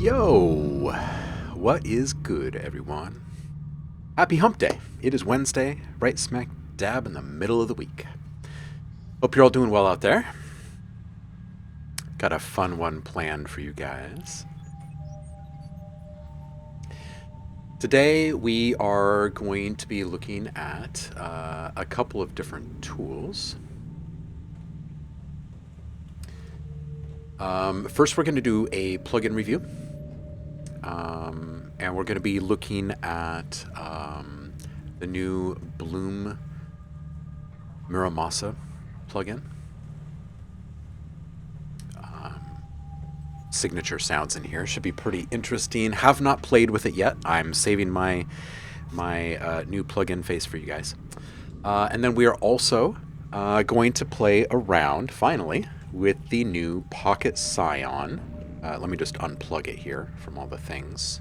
Yo, what is good, everyone? Happy Hump Day. It is Wednesday, right smack dab in the middle of the week. Hope you're all doing well out there. Got a fun one planned for you guys. Today we are going to be looking at a couple of different tools. First, we're going to do a plugin review. And we're going to be looking at the new Bloom Mura Masa plugin. Signature sounds in here should be pretty interesting. Have not played with it yet. I'm saving my new plugin face for you guys. And then we are also going to play around finally with the new Pocket Scion. Let me just unplug it here from all the things.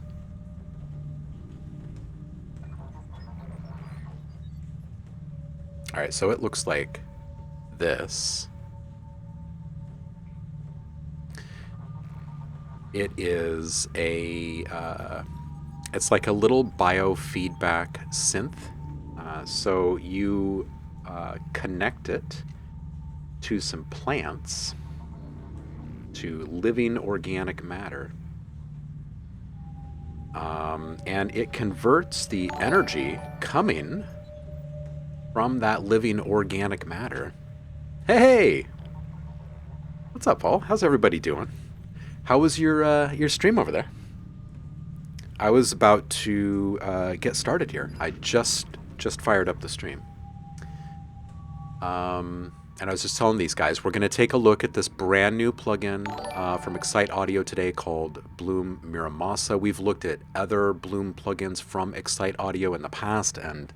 All right, so it looks like this. It is it's like a little biofeedback synth. So you connect it to some plants, to living organic matter. And it converts the energy coming from that living organic matter. Hey! What's up, Paul? How's everybody doing? How was your stream over there? I was about to get started here. I just fired up the stream. And I was just telling these guys, we're going to take a look at this brand new plugin from Excite Audio today called Bloom Mura Masa. We've looked at other Bloom plugins from Excite Audio in the past, and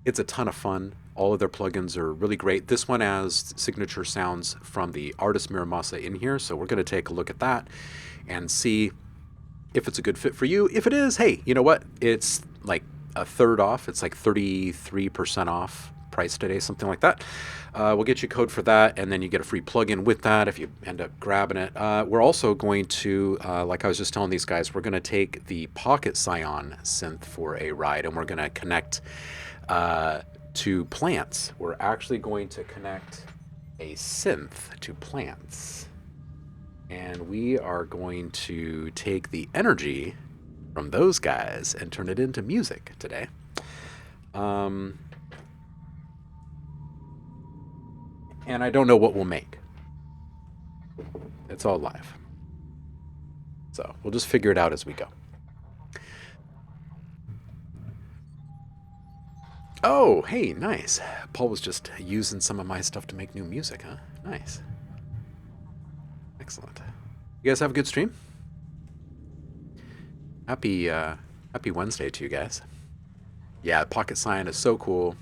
it's a ton of fun. All of their plugins are really great. This one has signature sounds from the artist Mura Masa in here, so we're going to take a look at that and see if it's a good fit for you. If it is, hey, you know what? It's like a third off. It's like 33% off price today, something like that. We'll get you a code for that, and then you get a free plugin with that if you end up grabbing it. We're also going to, like I was just telling these guys, we're going to take the Pocket Scion synth for a ride, and we're going to connect to plants. We're actually going to connect a synth to plants, and we are going to take the energy from those guys and turn it into music today. And I don't know what we'll make. It's all live. So we'll just figure it out as we go. Oh, hey, nice. Paul was just using some of my stuff to make new music, huh? Nice. Excellent. You guys have a good stream? Happy Wednesday to you guys. Yeah, Pocket Scion is so cool.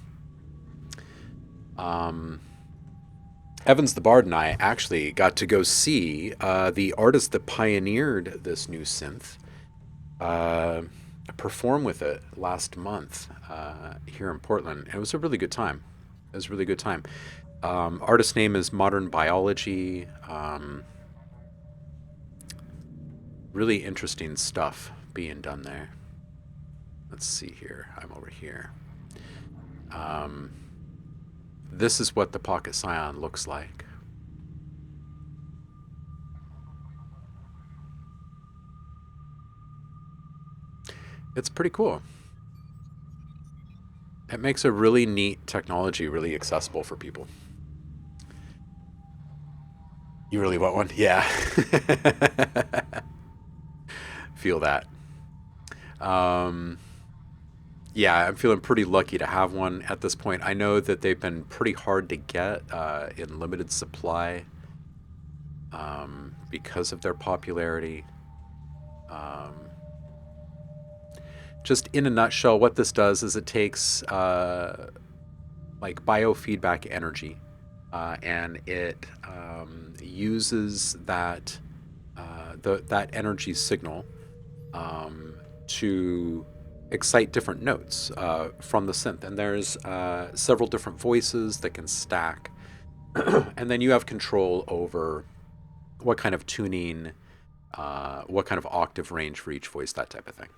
Evans the Bard and I actually got to go see the artist that pioneered this new synth perform with it last month here in Portland. It was a really good time. It was a really good time. Artist's name is Modern Biology. Really interesting stuff being done there. Let's see here. I'm over here. This is what the Pocket Scion looks like. It's pretty cool. It makes a really neat technology really accessible for people. You really want one? Yeah. Feel that. Yeah, I'm feeling pretty lucky to have one at this point. I know that they've been pretty hard to get in limited supply because of their popularity. Just in a nutshell, what this does is it takes like biofeedback energy and it uses that that energy signal to excite different notes from the synth. And there's several different voices that can stack. And then you have control over what kind of tuning what kind of octave range for each voice, that type of thing.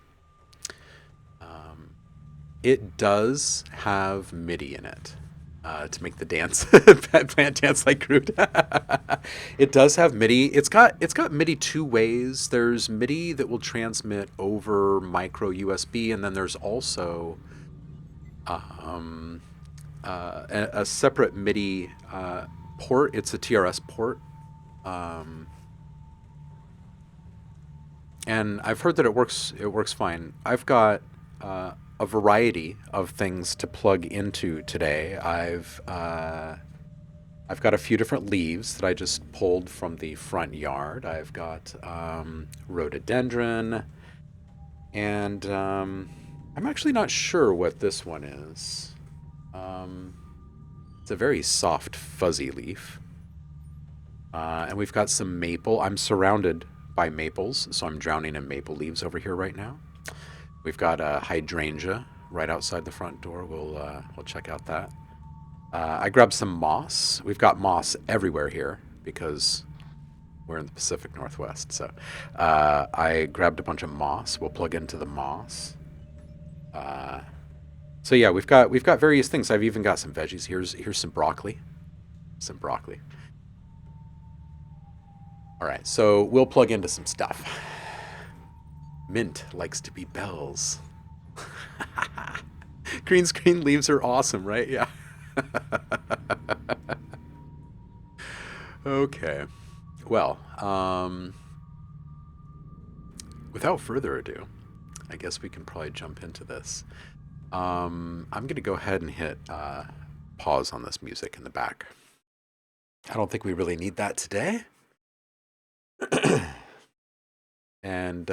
It does have MIDI in it to make the dance plant dance like Groot. It does have MIDI. It's got MIDI two ways. There's MIDI that will transmit over micro USB, and then there's also um, a separate MIDI port. It's a TRS port. Um, and I've heard that it works. It works fine. I've got a variety of things to plug into today. I've got a few different leaves that I just pulled from the front yard. I've got rhododendron, and I'm actually not sure what this one is. Um, it's a very soft, fuzzy leaf. And we've got some maple. I'm surrounded by maples, so I'm drowning in maple leaves over here right now. We've got a hydrangea right outside the front door. We'll check out that. I grabbed some moss. We've got moss everywhere here because we're in the Pacific Northwest. So I grabbed a bunch of moss. We'll plug into the moss. So yeah, we've got various things. I've even got some veggies. Here's some broccoli. Some broccoli. All right, so we'll plug into some stuff. Mint likes to be bells. Green screen leaves are awesome, right? Yeah. Okay. Well, without further ado, I guess we can probably jump into this. I'm going to go ahead and hit pause on this music in the back. I don't think we really need that today. And,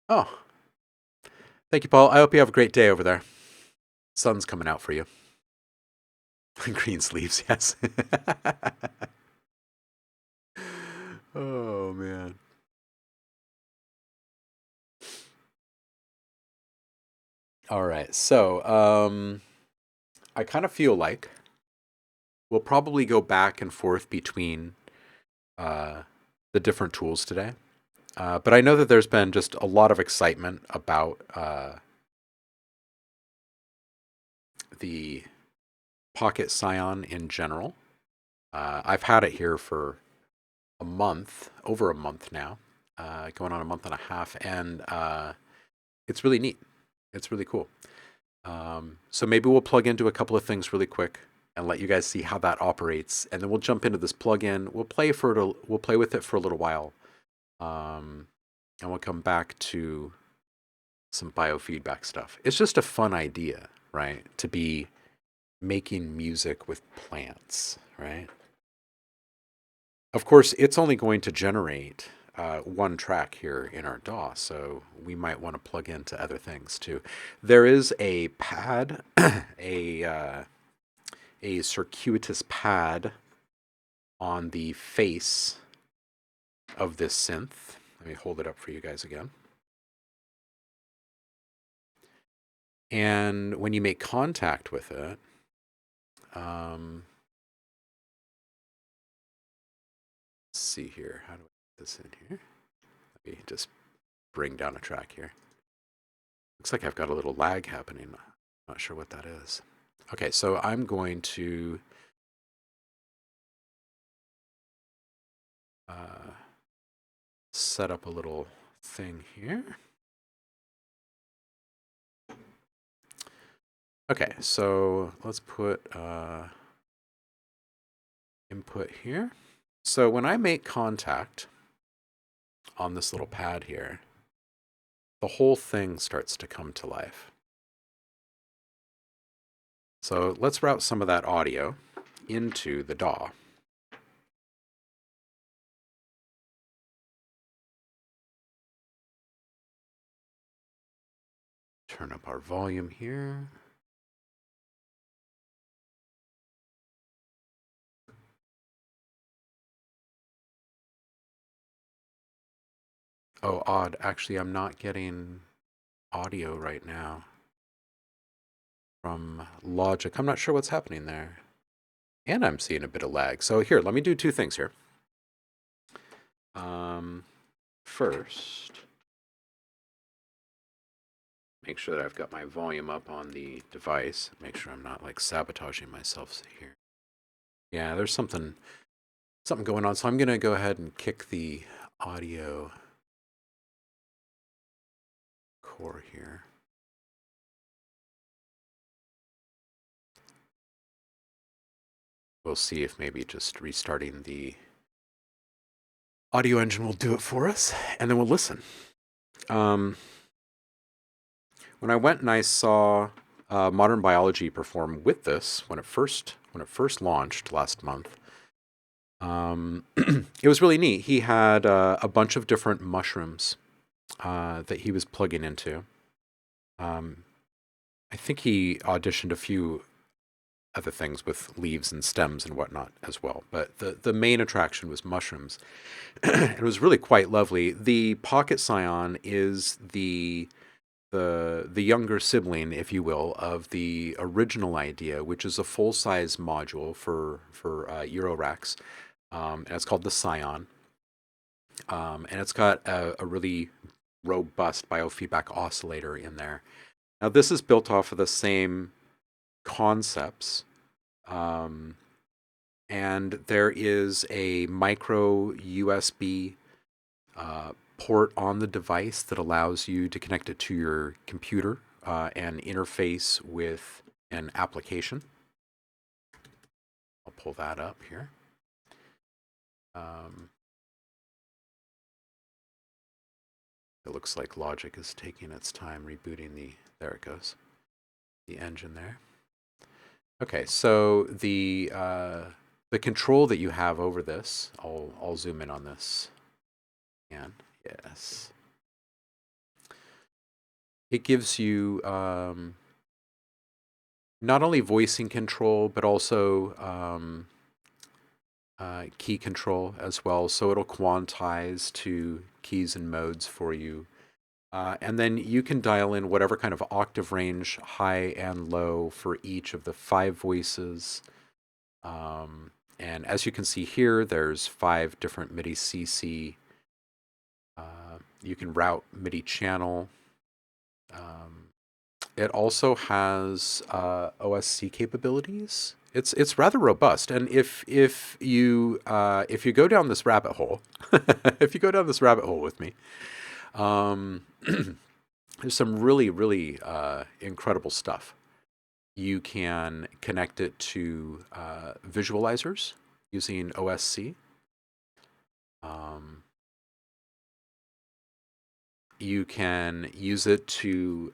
oh, thank you, Paul. I hope you have a great day over there. Sun's coming out for you. Green sleeves, yes. Oh, man. All right. So, I kind of feel like we'll probably go back and forth between uh, the different tools today. But I know that there's been just a lot of excitement about the Pocket Scion in general. I've had it here for a month, over a month now, going on a month and a half, and it's really neat. It's really cool. So maybe we'll plug into a couple of things really quick and let you guys see how that operates, and then we'll jump into this plugin. We'll play with it for a little while, and we'll come back to some biofeedback stuff. It's just a fun idea, right? To be making music with plants, right? Of course, it's only going to generate one track here in our DAW, so we might want to plug into other things too. There is a pad, a circuitous pad on the face of this synth. Let me hold it up for you guys again. And when you make contact with it, let's see here. How do I put this in here? Let me just bring down a track here. Looks like I've got a little lag happening. Not sure what that is. Okay, so I'm going to set up a little thing here. Okay, so let's put input here. So when I make contact on this little pad here, the whole thing starts to come to life. So let's route some of that audio into the DAW. Turn up our volume here. Oh, odd. Actually, I'm not getting audio right now from Logic. I'm not sure what's happening there. And I'm seeing a bit of lag. So here, let me do two things here. First, make sure that I've got my volume up on the device. Make sure I'm not like sabotaging myself here. Yeah, there's something going on. So I'm going to go ahead and kick the audio core here. We'll see if maybe just restarting the audio engine will do it for us, and then we'll listen. When I went and I saw Modern Biology perform with this when it first launched last month, it was really neat. He had a bunch of different mushrooms that he was plugging into. I think he auditioned a few other things with leaves and stems and whatnot as well. But the main attraction was mushrooms. It was really quite lovely. The Pocket Scion is the younger sibling, if you will, of the original idea, which is a full-size module for Eurorax. And it's called the Scion. And it's got a really robust biofeedback oscillator in there. Now, this is built off of the same concepts. And there is a micro USB port on the device that allows you to connect it to your computer and interface with an application. I'll pull that up here. It looks like Logic is taking its time rebooting there it goes, the engine there. Okay, so the control that you have over this, I'll zoom in on this. And yes, it gives you not only voicing control but also key control as well. So it'll quantize to keys and modes for you. And then you can dial in whatever kind of octave range, high and low, for each of the 5 voices. And as you can see here, there's 5 different MIDI CC. You can route MIDI channel. It also has OSC capabilities. It's rather robust, and if you go down this rabbit hole, if you go down this rabbit hole with me, there's some really incredible stuff. You can connect it to visualizers using OSC. You can use it to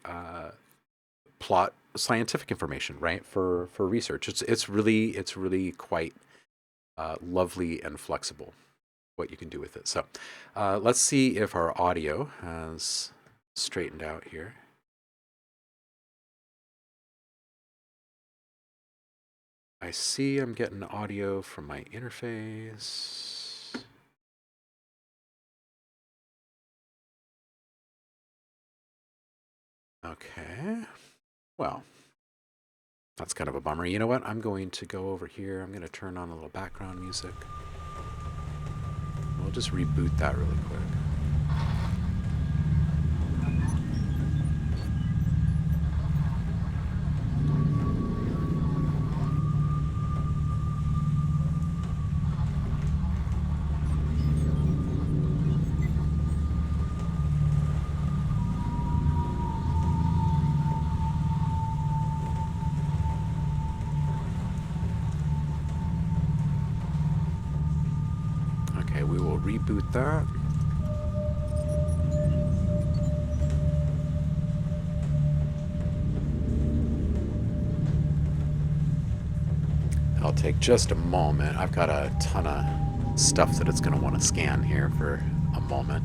plot scientific information, right, for research. It's really quite lovely and flexible what you can do with it. So let's see if our audio has straightened out here. I see I'm getting audio from my interface. Okay. Well, that's kind of a bummer. You know what? I'm going to go over here. I'm going to turn on a little background music. We'll just reboot that really quick. Okay, we will reboot that. It'll take just a moment. I've got a ton of stuff that it's going to want to scan here for a moment.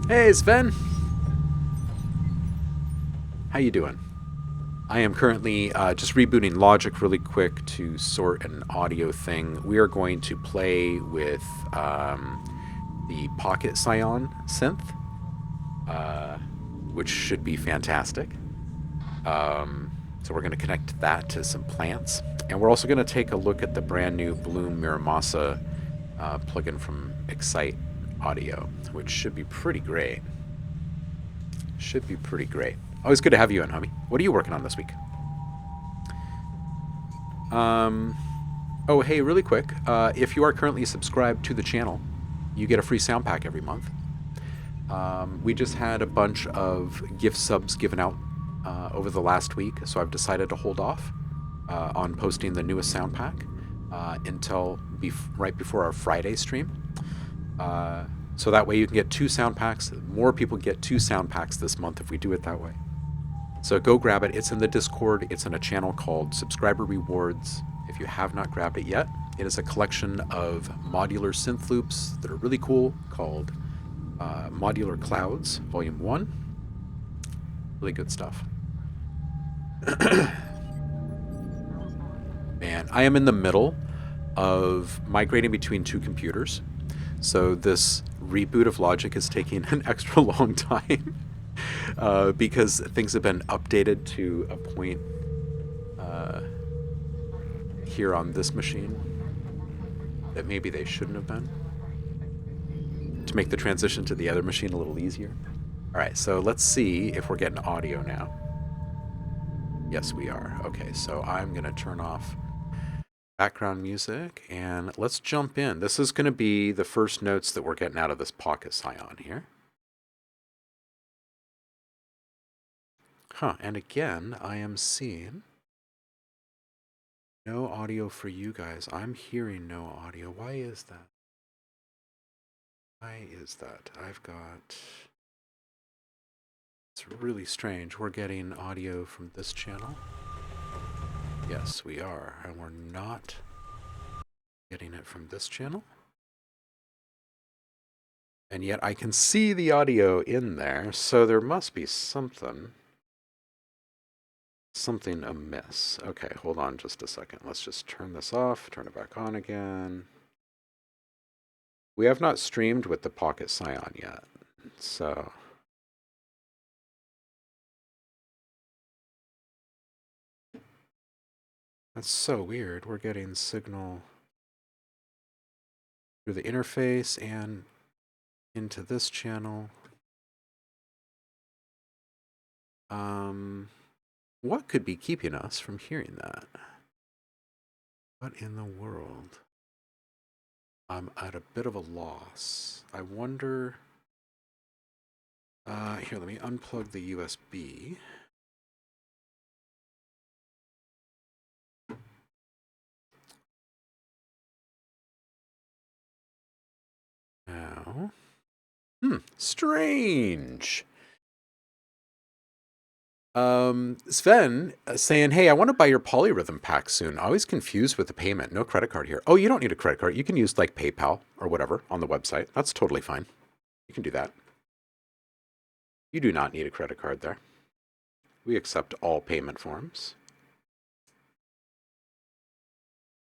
Hey, Sven. How you doing? I am currently just rebooting Logic really quick to sort an audio thing. We are going to play with the Pocket Scion synth, which should be fantastic. So we're going to connect that to some plants. And we're also going to take a look at the brand new Bloom Mura Masa plugin from Excite Audio, which should be pretty great. Should be pretty great. Always good to have you in, homie. What are you working on this week? Oh, hey, really quick. If you are currently subscribed to the channel, you get a free sound pack every month. We just had a bunch of gift subs given out over the last week, so I've decided to hold off on posting the newest sound pack until right before our Friday stream. So that way you can get 2 sound packs. More people get 2 sound packs this month if we do it that way. So go grab it. It's in the Discord. It's in a channel called Subscriber Rewards. If you have not grabbed it yet, it is a collection of modular synth loops that are really cool called Modular Clouds, Volume 1. Really good stuff. Man, I am in the middle of migrating between 2 computers. So this reboot of Logic is taking an extra long time because things have been updated to a point here on this machine that maybe they shouldn't have been, to make the transition to the other machine a little easier. All right, so let's see if we're getting audio now. Yes, we are. Okay, so I'm going to turn off background music and let's jump in. This is going to be the first notes that we're getting out of this Pocket Scion here. Huh, and again, I am seeing no audio for you guys. I'm hearing no audio. Why is that? Why is that? I've got... It's really strange. We're getting audio from this channel. Yes, we are. And we're not getting it from this channel. And yet I can see the audio in there, so there must be something amiss. Okay, hold on just a second. Let's just turn this off, turn it back on again. We have not streamed with the Pocket Scion yet, so... That's so weird. We're getting signal through the interface and into this channel. What could be keeping us from hearing that? What in the world? I'm at a bit of a loss. I wonder... here, let me unplug the USB. Now... strange. Sven saying, hey, I want to buy your polyrhythm pack soon. Always confused with the payment. No credit card here. Oh, you don't need a credit card. You can use like PayPal or whatever on the website. That's totally fine. You can do that. You do not need a credit card there. We accept all payment forms.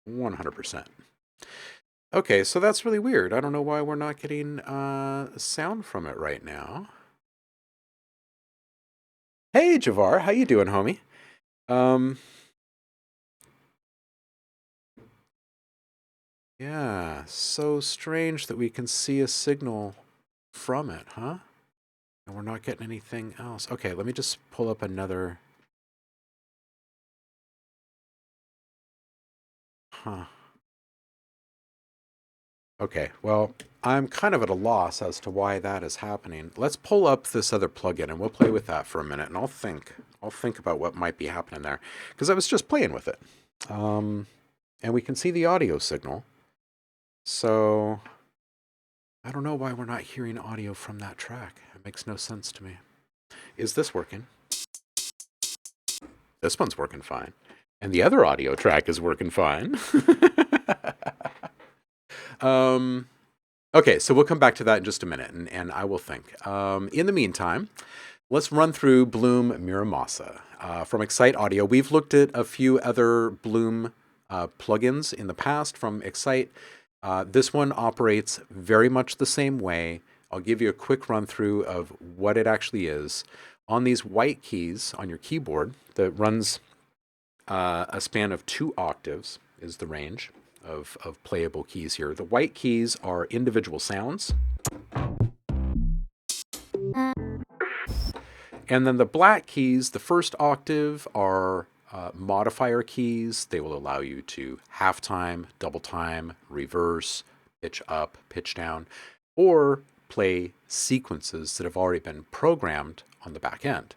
100%. Okay, so that's really weird. I don't know why we're not getting sound from it right now. Hey, Javar, how you doing, homie? Yeah, so strange that we can see a signal from it, huh? And we're not getting anything else. Okay, let me just pull up another... Huh. Okay, well, I'm kind of at a loss as to why that is happening. Let's pull up this other plugin and we'll play with that for a minute, and I'll think about what might be happening there, because I was just playing with it. And we can see the audio signal. So I don't know why we're not hearing audio from that track. It makes no sense to me. Is this working? This one's working fine. And the other audio track is working fine. Okay, so we'll come back to that in just a minute, and I will think. In the meantime, let's run through Bloom Mura Masa. From Excite Audio, we've looked at a few other Bloom plugins in the past from Excite. This one operates very much the same way. I'll give you a quick run through of what it actually is. On these white keys on your keyboard that runs A span of 2 octaves is the range of playable keys here. The white keys are individual sounds. And then the black keys, the first octave, are modifier keys. They will allow you to half time, double time, reverse, pitch up, pitch down, or play sequences that have already been programmed on the back end.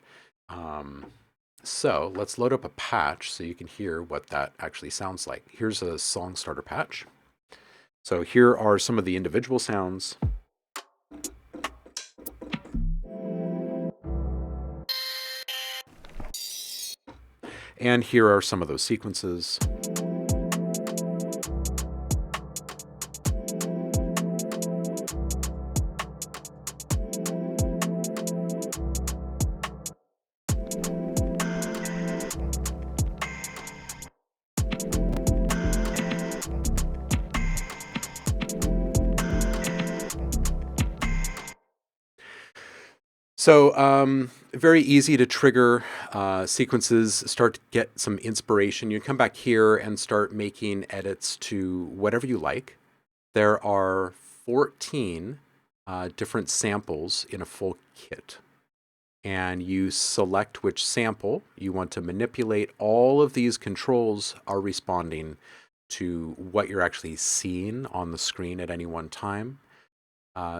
So let's load up a patch so you can hear what that actually sounds like. Here's a song starter patch. So here are some of the individual sounds. And here are some of those sequences. So very easy to trigger sequences, start to get some inspiration. You come back here and start making edits to whatever you like. There are 14 different samples in a full kit. And you select which sample you want to manipulate. All of these controls are responding to what you're actually seeing on the screen at any one time.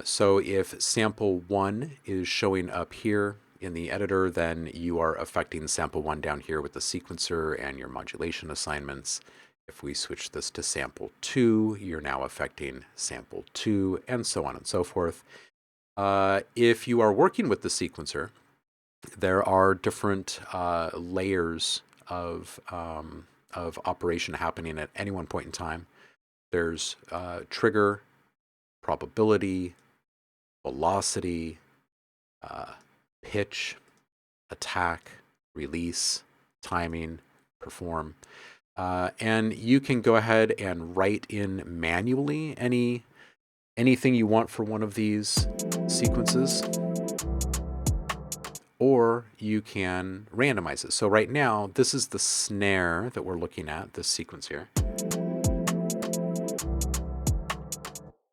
So if sample 1 is showing up here in the editor, then you are affecting sample 1 down here with the sequencer and your modulation assignments. If we switch this to sample 2, you're now affecting sample 2, and so on and so forth. If you are working with the sequencer, there are different layers of operation happening at any one point in time. There's trigger, probability, velocity, pitch, attack, release, timing, perform. And you can go ahead and write in manually anything you want for one of these sequences, or you can randomize it. So right now, this is the snare that we're looking at, this sequence here.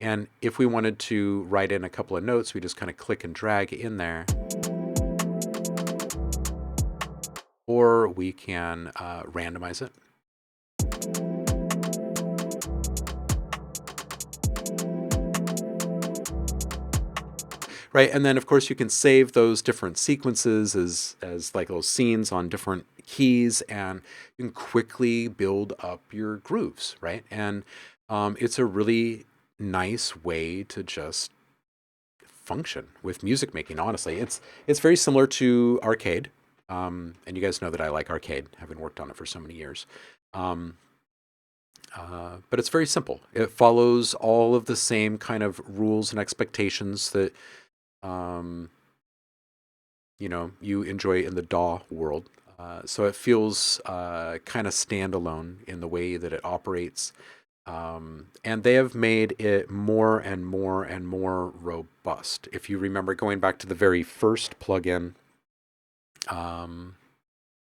And if we wanted to write in a couple of notes, we just kind of click and drag in there. Or we can randomize it. Right, and then of course you can save those different sequences as like little scenes on different keys, and you can quickly build up your grooves, right? And it's a really nice way to just function with music making. Honestly, it's very similar to arcade, and you guys know that I like arcade, having worked on it for so many years. But it's very simple. It follows all of the same kind of rules and expectations that you enjoy in the DAW world. So it feels kind of standalone in the way that it operates. And they have made it more and more and more robust. If you remember going back to the very first plugin,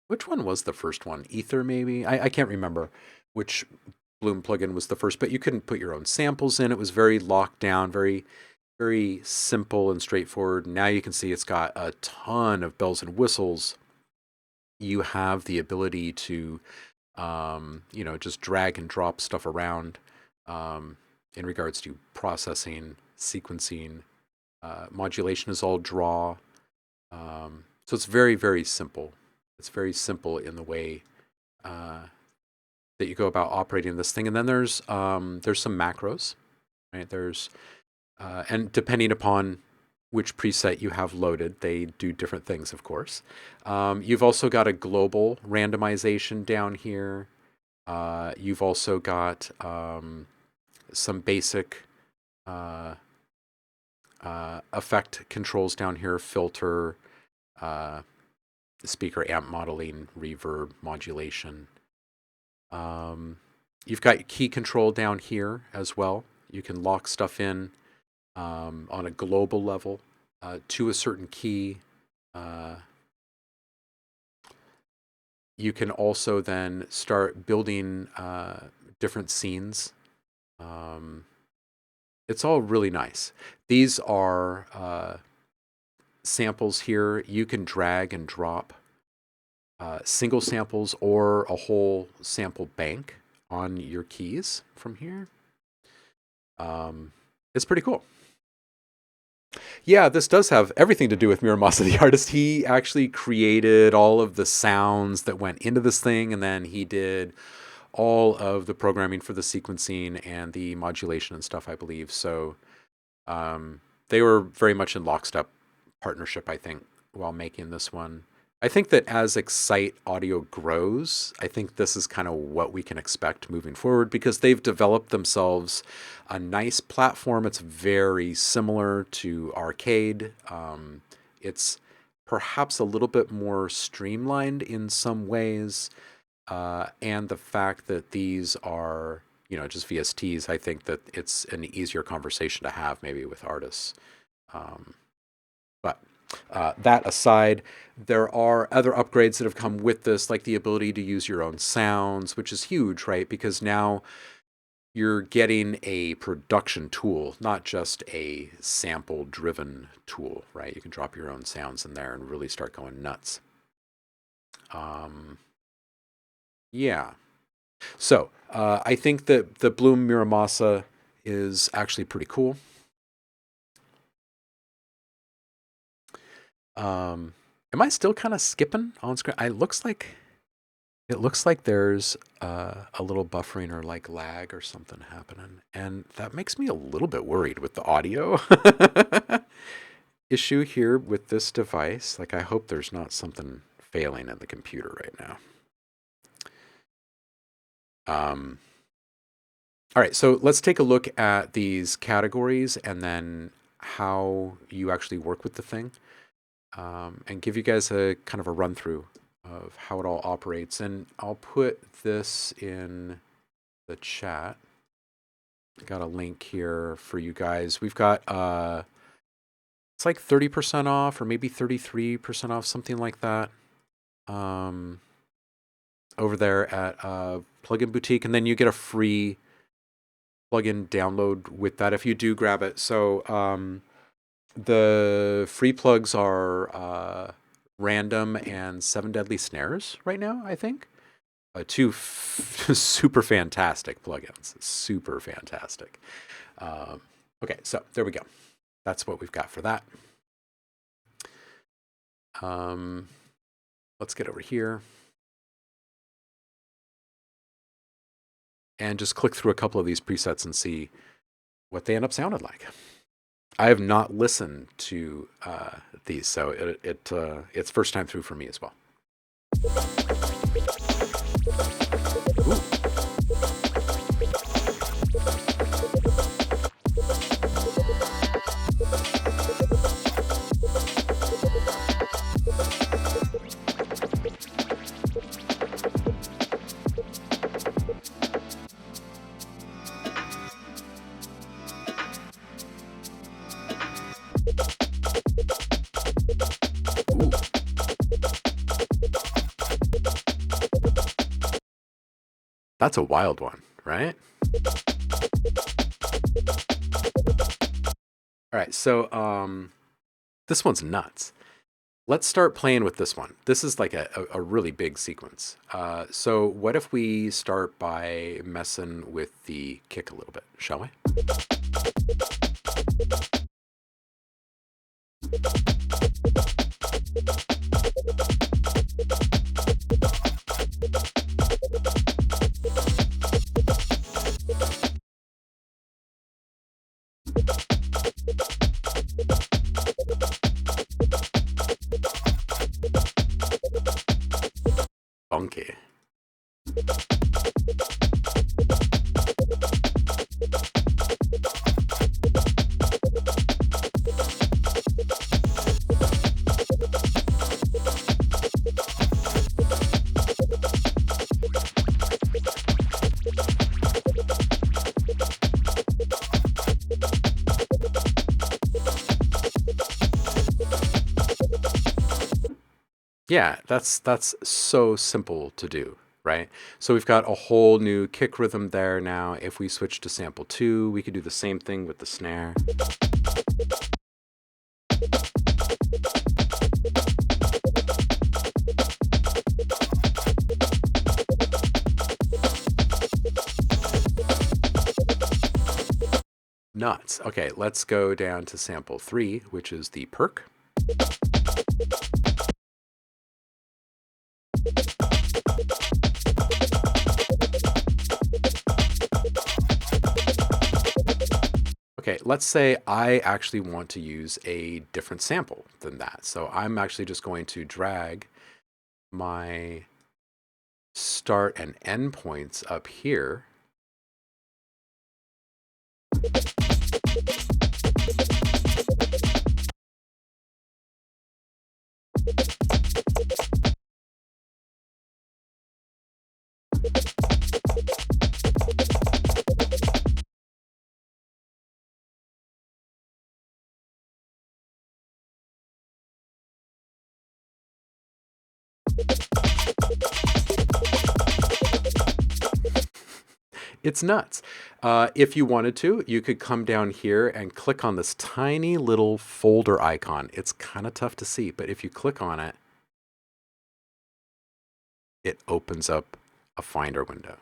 which one was the first one? Ether, maybe? I can't remember which Bloom plugin was the first, but you couldn't put your own samples in. It was very locked down, very, very simple and straightforward. Now you can see it's got a ton of bells and whistles. You have the ability to just drag and drop stuff around in regards to processing, sequencing. Modulation is all draw. So it's very, very simple. It's very simple in the way that you go about operating this thing. And then there's some macros, right? And depending upon which preset you have loaded, they do different things, of course. You've also got a global randomization down here. You've also got some basic effect controls down here, filter, speaker amp modeling, reverb, modulation. You've got key control down here as well. You can lock stuff in on a global level to a certain key. you can also then start building different scenes. Um, it's all really nice. These are samples here. You can drag and drop single samples or a whole sample bank on your keys from here. It's pretty cool. Yeah, this does have everything to do with Mura Masa, the artist. He actually created all of the sounds that went into this thing, and then he did all of the programming for the sequencing and the modulation and stuff, I believe. So they were very much in lockstep partnership, I think, while making this one. I think that as Excite Audio grows, I think this is kind of what we can expect moving forward because they've developed themselves a nice platform. It's very similar to Arcade. It's perhaps a little bit more streamlined in some ways. And the fact that these are, just VSTs, I think that it's an easier conversation to have maybe with artists. But that aside, there are other upgrades that have come with this, like the ability to use your own sounds, which is huge, right? Because now you're getting a production tool, not just a sample-driven tool, right? You can drop your own sounds in there and really start going nuts. Yeah. So I think that the Bloom Mura Masa is actually pretty cool. Am I still kind of skipping on screen? It looks like there's a little buffering or like lag or something happening, and that makes me a little bit worried with the audio issue here with this device. Like, I hope there's not something failing in the computer right now. All right, so let's take a look at these categories and then how you actually work with the thing, and give you guys a kind of a run through of how it all operates. And I'll put this in the chat. I got a link here for you guys. We've got it's like 30% off or maybe 33% off, something like that. Over there at Plugin Boutique, and then you get a free plugin download with that if you do grab it. So the free plugs are Random and 7 Deadly Snares right now, I think. Two super fantastic plugins. Super fantastic. Okay, so there we go. That's what we've got for that. Let's get over here. And just click through a couple of these presets and see what they end up sounding like. I have not listened to these, so it's first time through for me as well. Ooh. That's a wild one, right? All right, so this one's nuts. Let's start playing with this one. This is like a really big sequence. So what if we start by messing with the kick a little bit, shall we? Funky. Yeah, that's so simple to do, right? So we've got a whole new kick rhythm there now. If we switch to sample 2, we could do the same thing with the snare. Nuts. Okay, let's go down to sample 3, which is the perk. Okay, let's say I actually want to use a different sample than that. So I'm actually just going to drag my start and end points up here. It's nuts. If you wanted to, you could come down here and click on this tiny little folder icon. It's kind of tough to see, but if you click on it, it opens up a Finder window.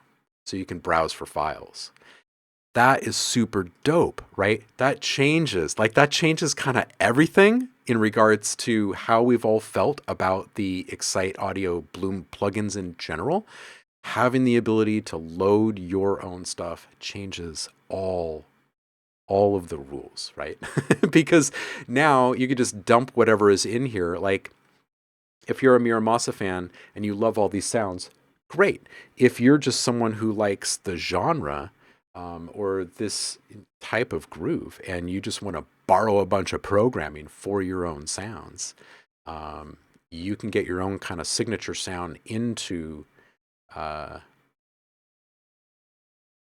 So you can browse for files. That is super dope, right? That changes kind of everything in regards to how we've all felt about the Excite Audio Bloom plugins in general. Having the ability to load your own stuff changes all of the rules, right? Because now you could just dump whatever is in here. Like if you're a Mura Masa fan and you love all these sounds, great. If you're just someone who likes the genre or this type of groove and you just want to borrow a bunch of programming for your own sounds, you can get your own kind of signature sound into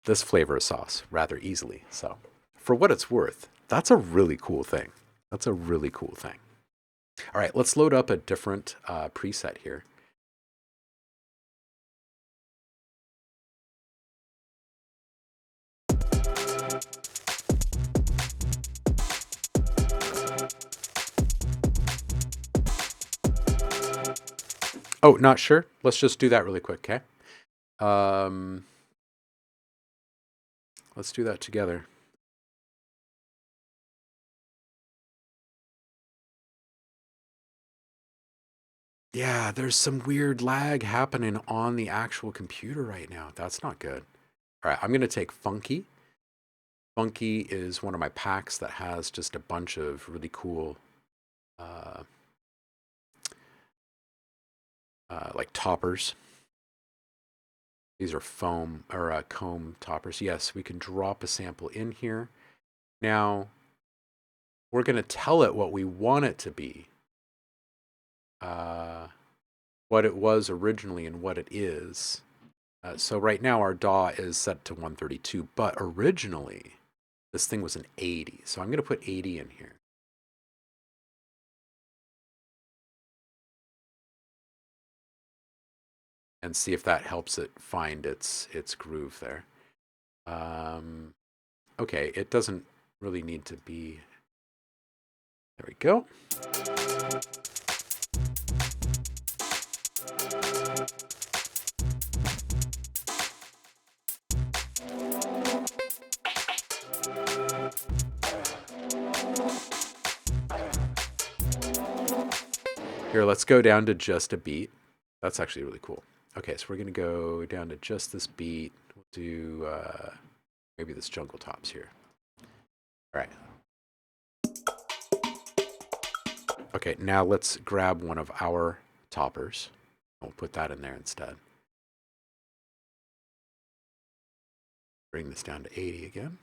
this flavor of sauce rather easily. So, for what it's worth, that's a really cool thing. That's a really cool thing. All right, let's load up a different preset here. Oh, not sure? Let's just do that really quick, okay? Let's do that together. Yeah, there's some weird lag happening on the actual computer right now. That's not good. All right, I'm going to take Funky. Funky is one of my packs that has just a bunch of really cool uh, like toppers. These are foam or comb toppers. Yes, we can drop a sample in here. Now, we're going to tell it what we want it to be, what it was originally and what it is. So right now our DAW is set to 132, but originally this thing was an 80. So I'm going to put 80 in here. And see if that helps it find its groove there. Okay, it doesn't really need to be. There we go. Here, let's go down to just a beat. That's actually really cool. Okay, so we're going to go down to just this beat. We'll do maybe this jungle tops here. All right. Okay, now let's grab one of our toppers. We'll put that in there instead. Bring this down to 80 again.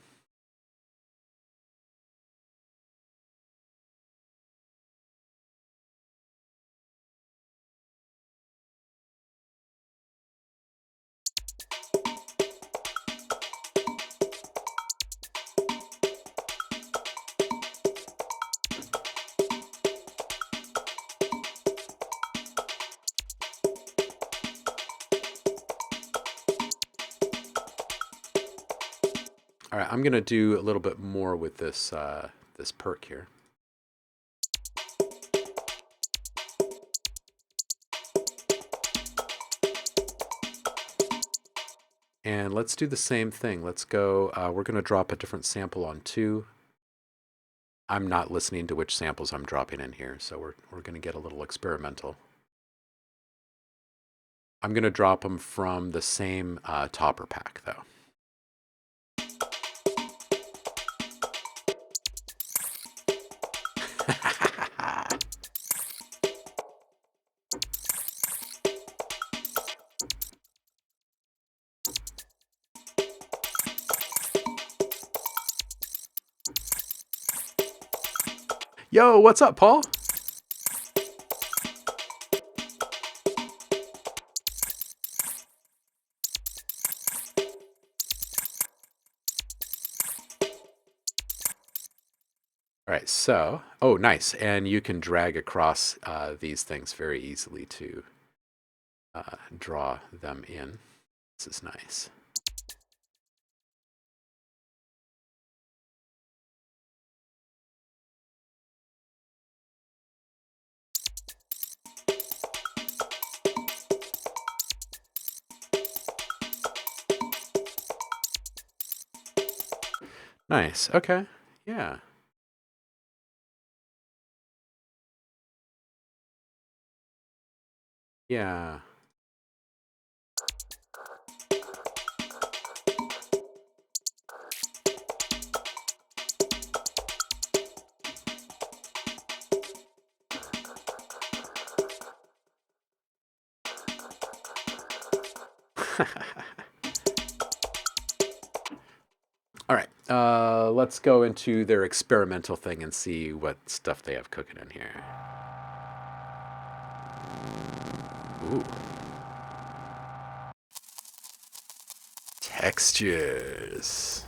All right, I'm going to do a little bit more with this, this perk here. And let's do the same thing. Let's go, we're going to drop a different sample on 2. I'm not listening to which samples I'm dropping in here, so we're going to get a little experimental. I'm going to drop them from the same topper pack, though. Yo, what's up, Paul? All right, so, oh, nice. And you can drag across these things very easily to draw them in. This is nice. Nice. Okay. Yeah. Yeah. All right, let's go into their experimental thing and see what stuff they have cooking in here. Ooh. Textures.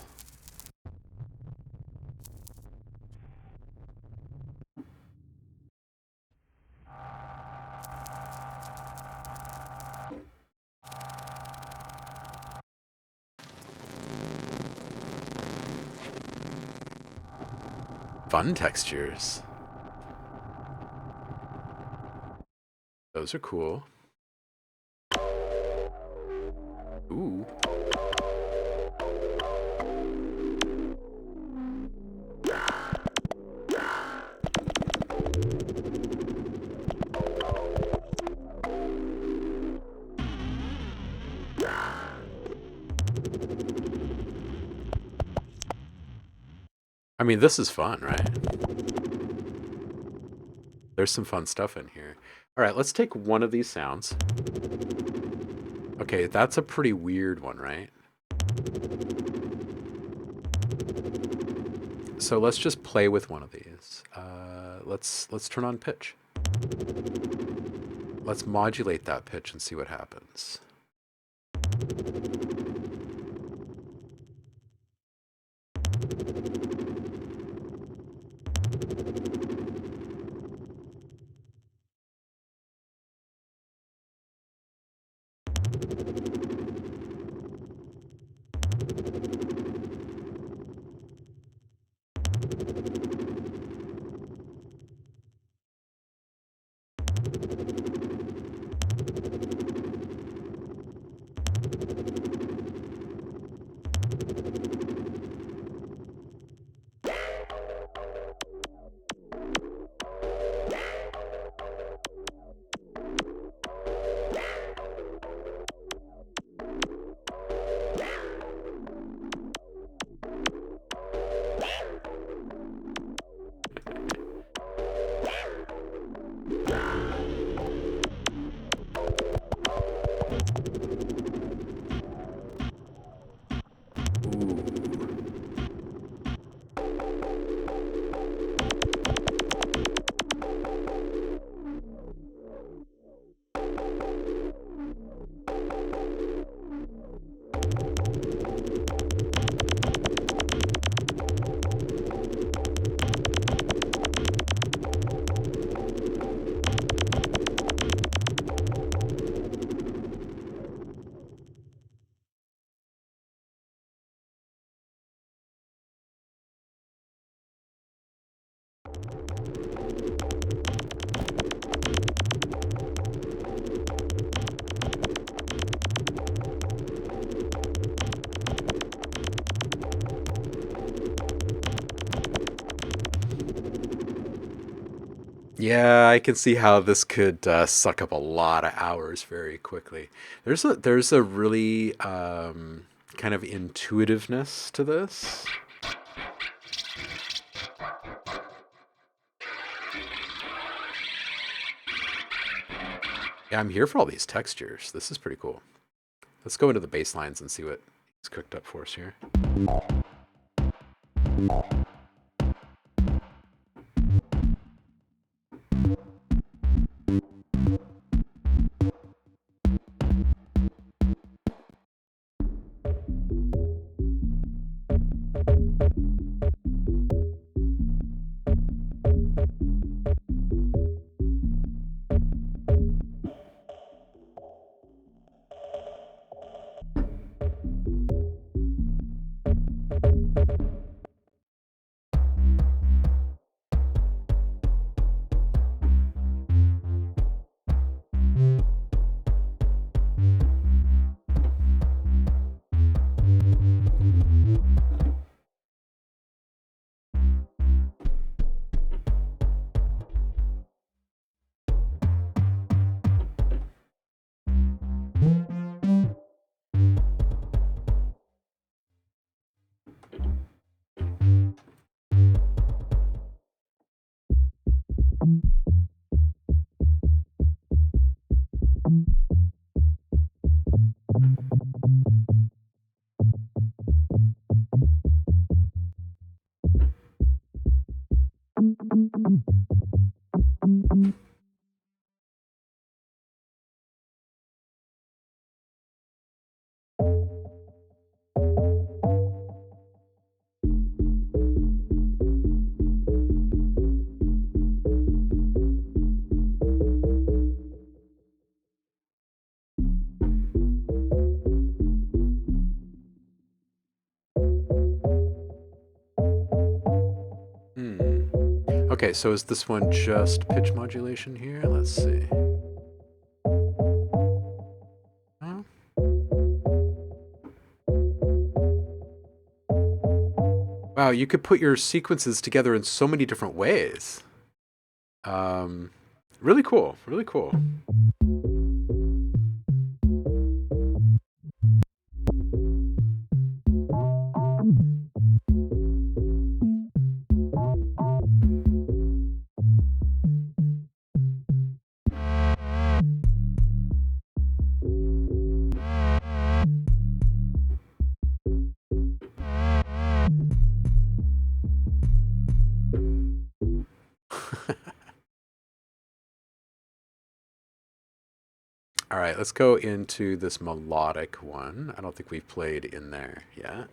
Fun textures. Those are cool. Ooh. I mean, this is fun, right? There's some fun stuff in here. All right, let's take one of these sounds. Okay, that's a pretty weird one, right? So let's just play with one of these. Let's turn on pitch. Let's modulate that pitch and see what happens. Yeah, I can see how this could suck up a lot of hours very quickly. There's a really kind of intuitiveness to this. Yeah, I'm here for all these textures. This is pretty cool. Let's go into the bass lines and see what he's cooked up for us here. Hmm. Okay, so is this one just pitch modulation here? Let's see. Oh. Wow, you could put your sequences together in so many different ways. Um, really cool, really cool. All right, let's go into this melodic one. I don't think we've played in there yet.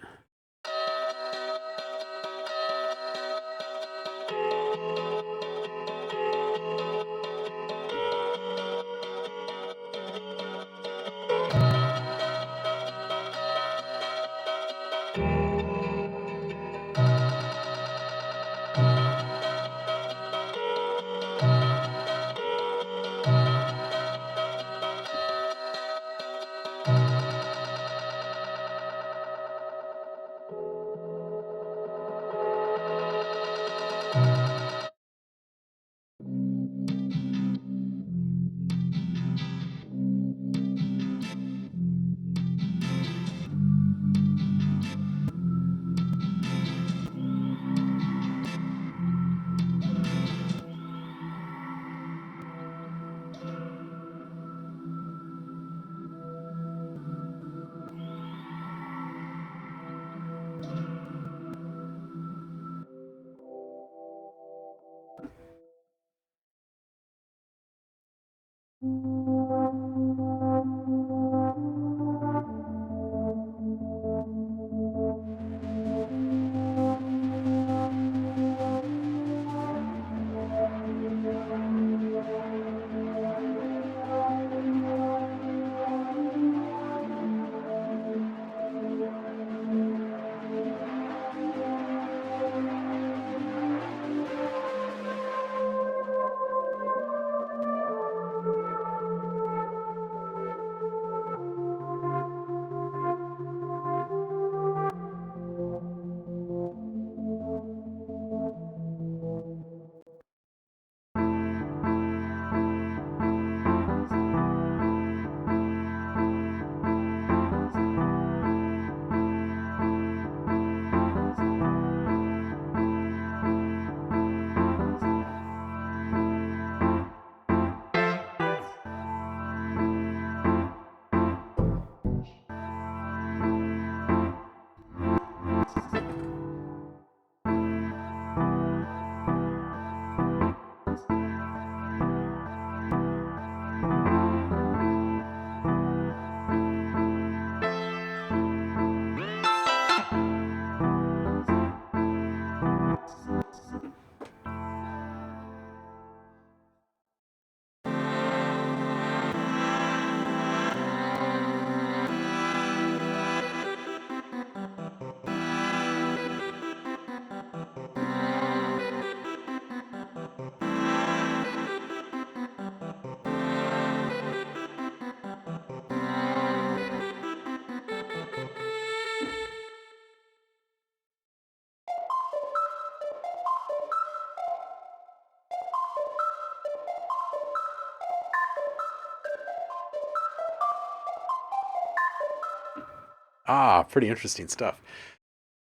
Ah, pretty interesting stuff.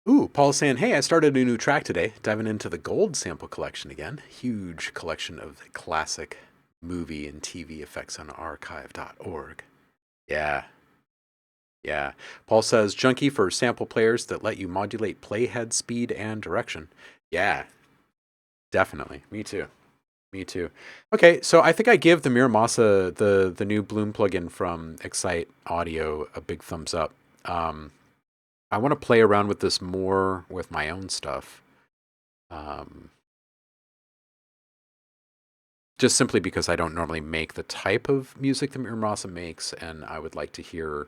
Ooh, Paul's saying, hey, I started a new track today, diving into the gold sample collection again. Huge collection of classic movie and TV effects on archive.org. Yeah, yeah. Paul says, junkie for sample players that let you modulate playhead speed and direction. Yeah, definitely. Me too. Me too. Okay, so I think I give the Mura Masa, the new Bloom plugin from Excite Audio, a big thumbs up. Um, I want to play around with this more with my own stuff. Um, just simply because I don't normally make the type of music that Mura Masa makes, and I would like to hear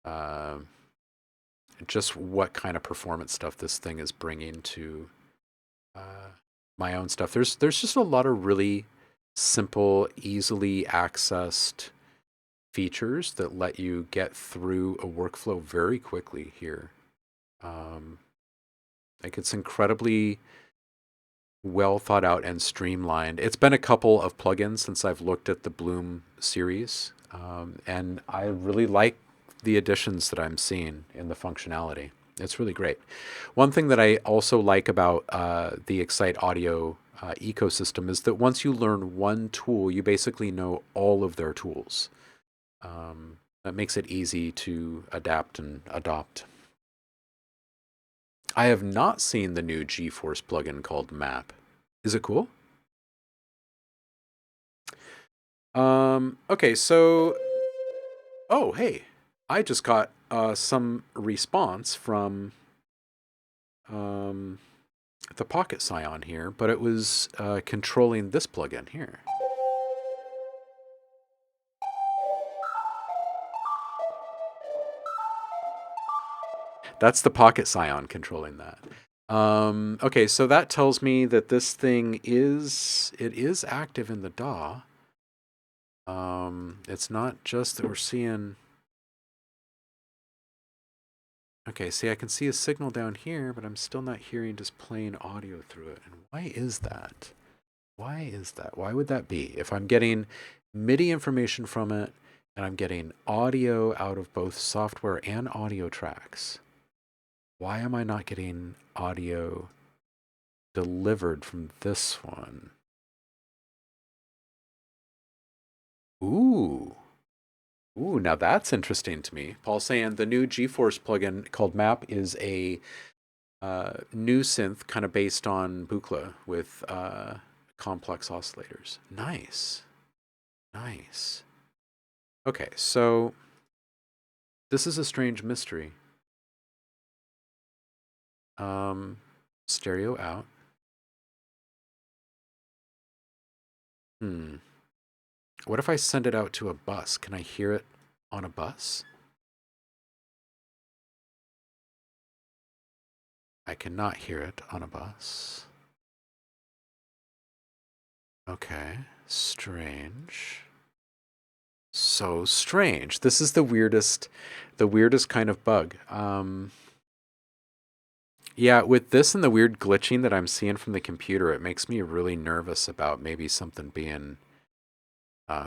uh, just what kind of performance stuff this thing is bringing to uh, my own stuff. There's just a lot of really simple, easily accessed features that let you get through a workflow very quickly here. Um, like it's incredibly well thought out and streamlined. It's been a couple of plugins since I've looked at the Bloom series, and I really like the additions that I'm seeing in the functionality. It's really great. One thing that I also like about the Excite Audio ecosystem is that once you learn one tool, you basically know all of their tools. That makes it easy to adapt and adopt. I have not seen the new GeForce plugin called Map. Is it cool? Okay, so oh hey, I just got some response from um, the Pocket Scion here, but it was controlling this plugin here. That's the Pocket Scion controlling that. Okay, so that tells me that this thing is active in the DAW. It's not just that we're seeing. Okay, see, I can see a signal down here, but I'm still not hearing just plain audio through it. And why is that? Why is that? Why would that be? If I'm getting MIDI information from it and I'm getting audio out of both software and audio tracks, why am I not getting audio delivered from this one? Ooh. Ooh, now that's interesting to me. Paul's saying the new GeForce plugin called Map is a new synth kind of based on Buchla with complex oscillators. Nice. Nice. Okay, so this is a strange mystery. Stereo out. Hmm. What if I send it out to a bus? Can I hear it on a bus? I cannot hear it on a bus. Okay. Strange. So strange. This is the weirdest kind of bug. Yeah, with this and the weird glitching that I'm seeing from the computer, it makes me really nervous about maybe something being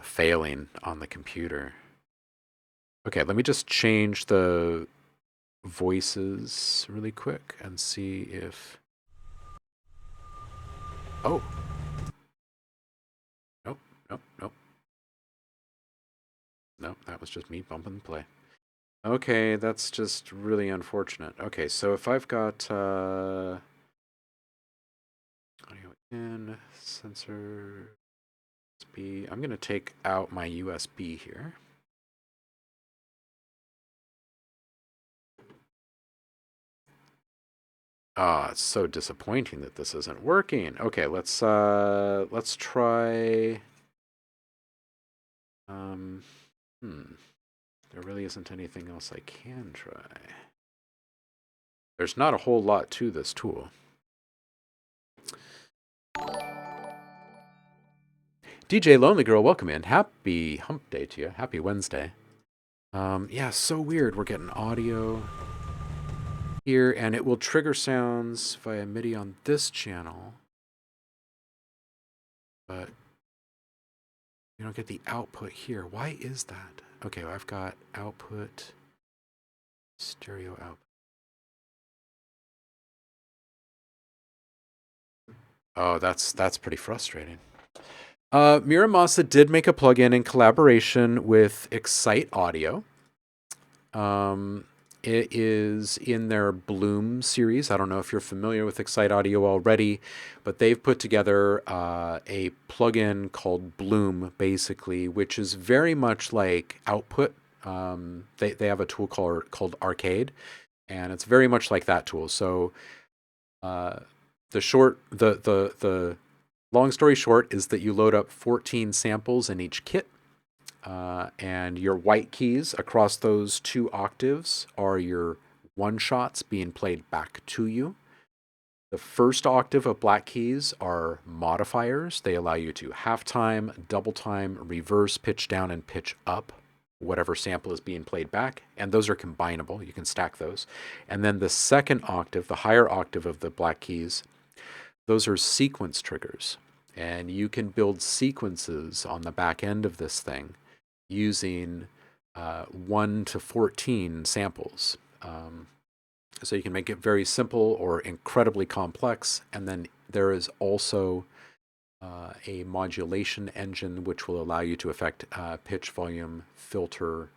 failing on the computer. Okay, let me just change the voices really quick and see if. Oh, nope, nope, nope, nope. That was just me bumping play. Okay, that's just really unfortunate. Okay, so if I've got audio in, sensor USB, I'm going to take out my USB here. Ah, it's so disappointing that this isn't working. Okay, let's try. Um, hmm. There really isn't anything else I can try. There's not a whole lot to this tool. DJ Lonely Girl, welcome in. Happy hump day to you. Happy Wednesday. Yeah, so weird. We're getting audio here, and it will trigger sounds via MIDI on this channel, but you don't get the output here. Why is that? Okay, well, I've got output Stereo out. Oh, that's pretty frustrating. Mura Masa did make a plugin in collaboration with Excite Audio. It is in their Bloom series. I don't know if you're familiar with Excite Audio already, but they've put together a plugin called Bloom, basically, which is very much like Output. They have a tool called Arcade, and it's very much like that tool. So the long story short is that you load up 14 samples in each kit. And your white keys across those 2 octaves are your one shots being played back to you. The first octave of black keys are modifiers. They allow you to half time, double time, reverse, pitch down, and pitch up whatever sample is being played back. And those are combinable. You can stack those. And then the second octave, the higher octave of the black keys, those are sequence triggers. And you can build sequences on the back end of this thing using 1 to 14 samples. So you can make it very simple or incredibly complex. And then there is also a modulation engine which will allow you to affect pitch, volume, filter,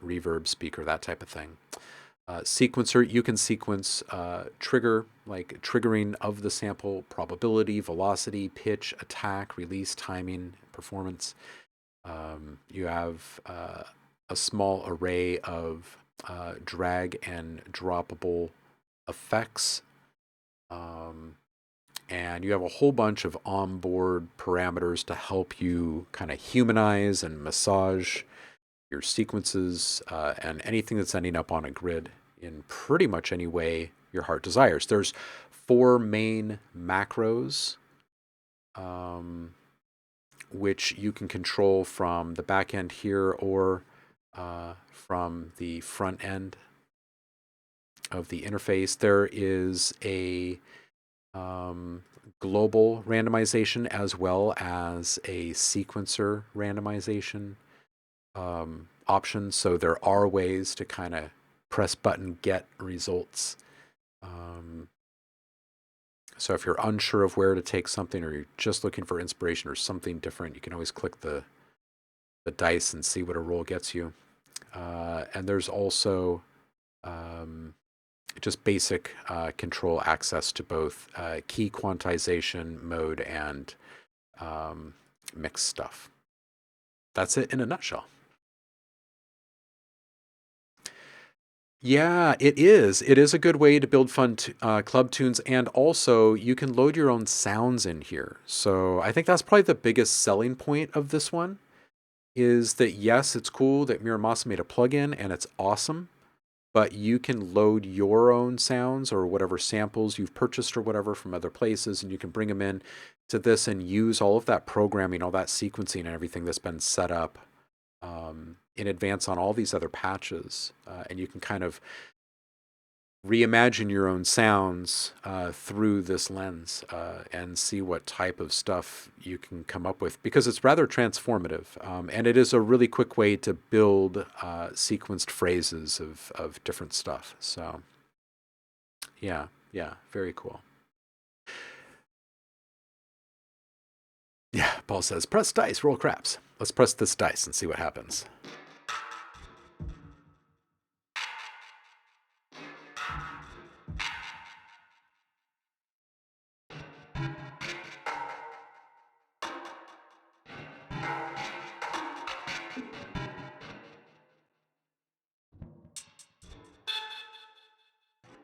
reverb, speaker, that type of thing. Sequencer, you can sequence trigger, like triggering of the sample, probability, velocity, pitch, attack, release, timing, performance. You have a small array of drag and droppable effects. And you have a whole bunch of onboard parameters to help you kind of humanize and massage your sequences and anything that's ending up on a grid in pretty much any way your heart desires. There's 4 main macros which you can control from the back end here or from the front end of the interface. There is a global randomization as well as a sequencer randomization option. So there are ways to kind of press button, get results. So if you're unsure of where to take something or you're just looking for inspiration or something different, you can always click the dice and see what a roll gets you. And there's also just basic control access to both key quantization mode and mix stuff. That's it in a nutshell. Yeah, it is. It is a good way to build fun club tunes, and also you can load your own sounds in here. So I think that's probably the biggest selling point of this one, is that yes, it's cool that Mura Masa made a plugin, and it's awesome, but you can load your own sounds or whatever samples you've purchased or whatever from other places, and you can bring them in to this and use all of that programming, all that sequencing and everything that's been set up in advance on all these other patches. And you can kind of reimagine your own sounds through this lens and see what type of stuff you can come up with, because it's rather transformative. And it is a really quick way to build sequenced phrases of different stuff. So yeah, very cool. Yeah, Paul says, press dice, roll craps. Let's press this dice and see what happens.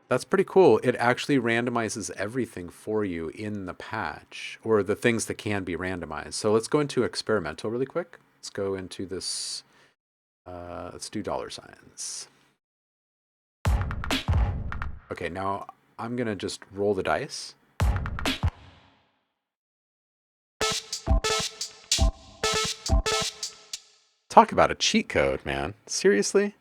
That's pretty cool. It actually randomizes everything for you in the patch, or the things that can be randomized. So let's go into experimental really quick. Let's go into this. Let's do $signs. Okay, now I'm going to just roll the dice. Talk about a cheat code, man. Seriously?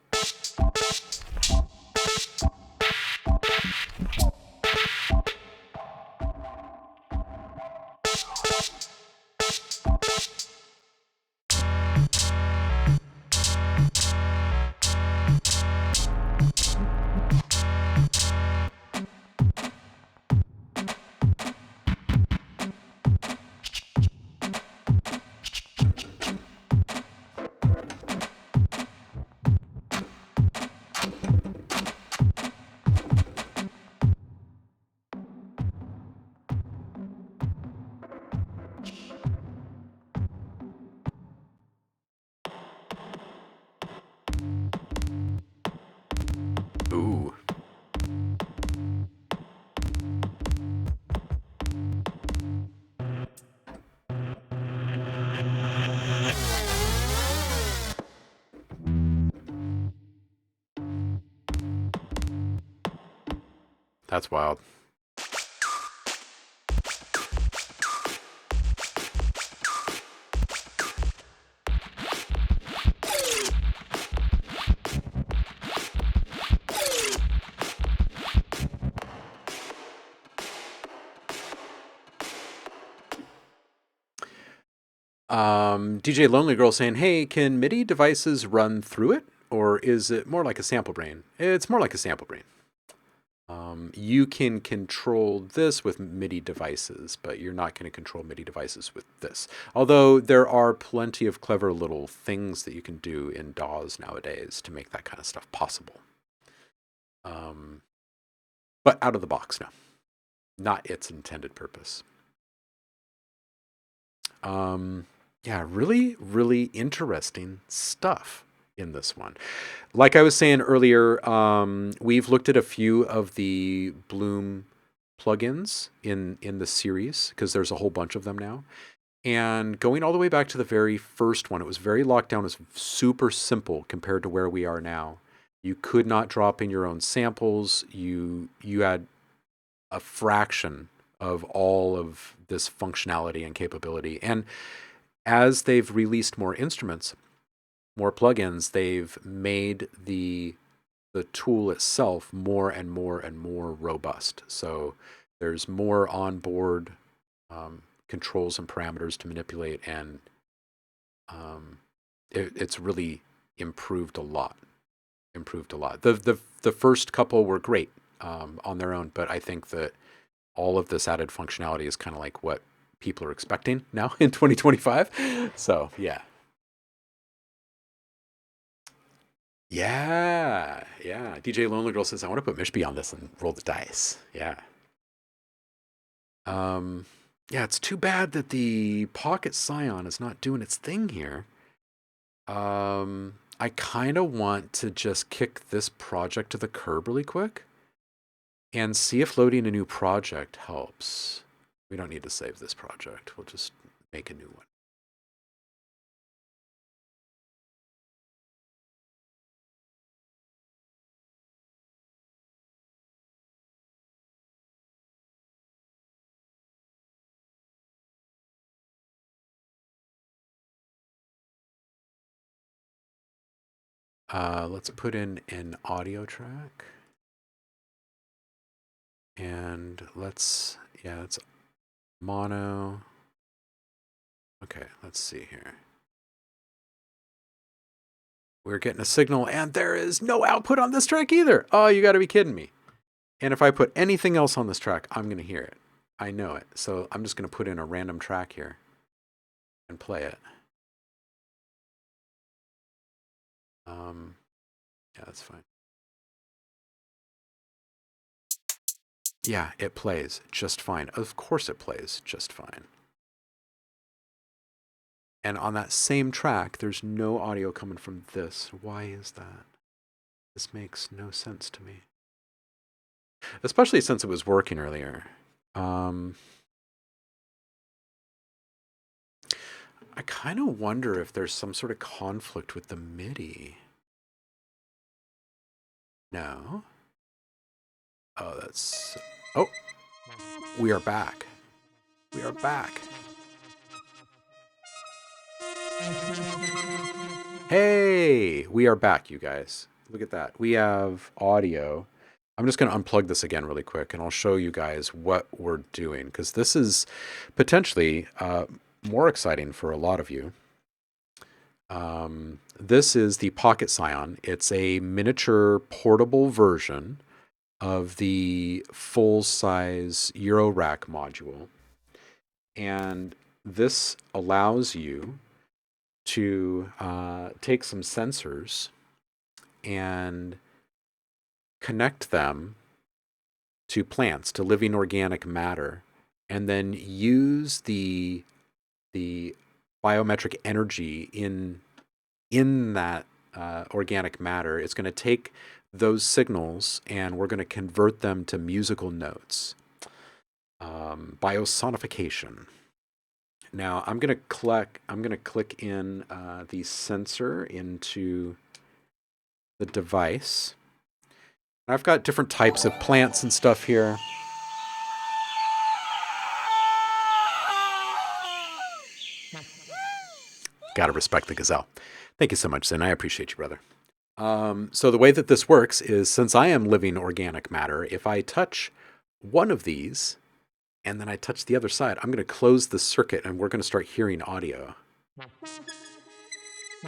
That's wild. DJ Lonely Girl saying, hey, can MIDI devices run through it? Or is it more like a sample brain? It's more like a sample brain. You can control this with MIDI devices, but you're not going to control MIDI devices with this. Although there are plenty of clever little things that you can do in DAWs nowadays to make that kind of stuff possible. But out of the box, no. Not its intended purpose. Yeah, really, really interesting stuff in this one. Like I was saying earlier, we've looked at a few of the Bloom plugins in the series because there's a whole bunch of them now. And going all the way back to the very first one, it was very locked down. It was super simple compared to where we are now. You could not drop in your own samples. You had a fraction of all of this functionality and capability. And as they've released more instruments, more plugins, they've made the tool itself more and more and more robust. So there's more onboard controls and parameters to manipulate, and it's really improved a lot. The first couple were great on their own, but I think that all of this added functionality is kind of like what people are expecting now in 2025. So yeah. Yeah. DJ Lonely Girl says, I want to put Mishby on this and roll the dice. Yeah. Yeah, it's too bad that the Pocket Scion is not doing its thing here. I kind of want to just kick this project to the curb really quick and see if loading a new project helps. We don't need to save this project. We'll just make a new one. Let's put in an audio track. And it's mono. Okay, let's see here. We're getting a signal, and there is no output on this track either. Oh, you got to be kidding me. And if I put anything else on this track, I'm going to hear it. I know it. So I'm just going to put in a random track here and play it. Yeah, that's fine. Yeah, it plays just fine. Of course it plays just fine. And on that same track, there's no audio coming from this. Why is that? This makes no sense to me. Especially since it was working earlier. I kind of wonder if there's some sort of conflict with the MIDI. No. Oh, that's... Oh! We are back. We are back. Hey! We are back, you guys. Look at that. We have audio. I'm just going to unplug this again really quick, and I'll show you guys what we're doing, because this is potentially more exciting for a lot of you. This is the Pocket Scion. It's a miniature portable version of the full-size Euro Rack module. And this allows you to take some sensors and connect them to plants, to living organic matter, and then use the biometric energy in that organic matter. It's going to take those signals and we're going to convert them to musical notes. Biosonification. Now I'm going to click in the sensor into the device, I've got different types of plants and stuff here. Gotta respect the gazelle. Thank you so much, Zen. I appreciate you, brother. So the way that this works is, since I am living organic matter, if I touch one of these and then I touch the other side, I'm going to close the circuit and we're going to start hearing audio.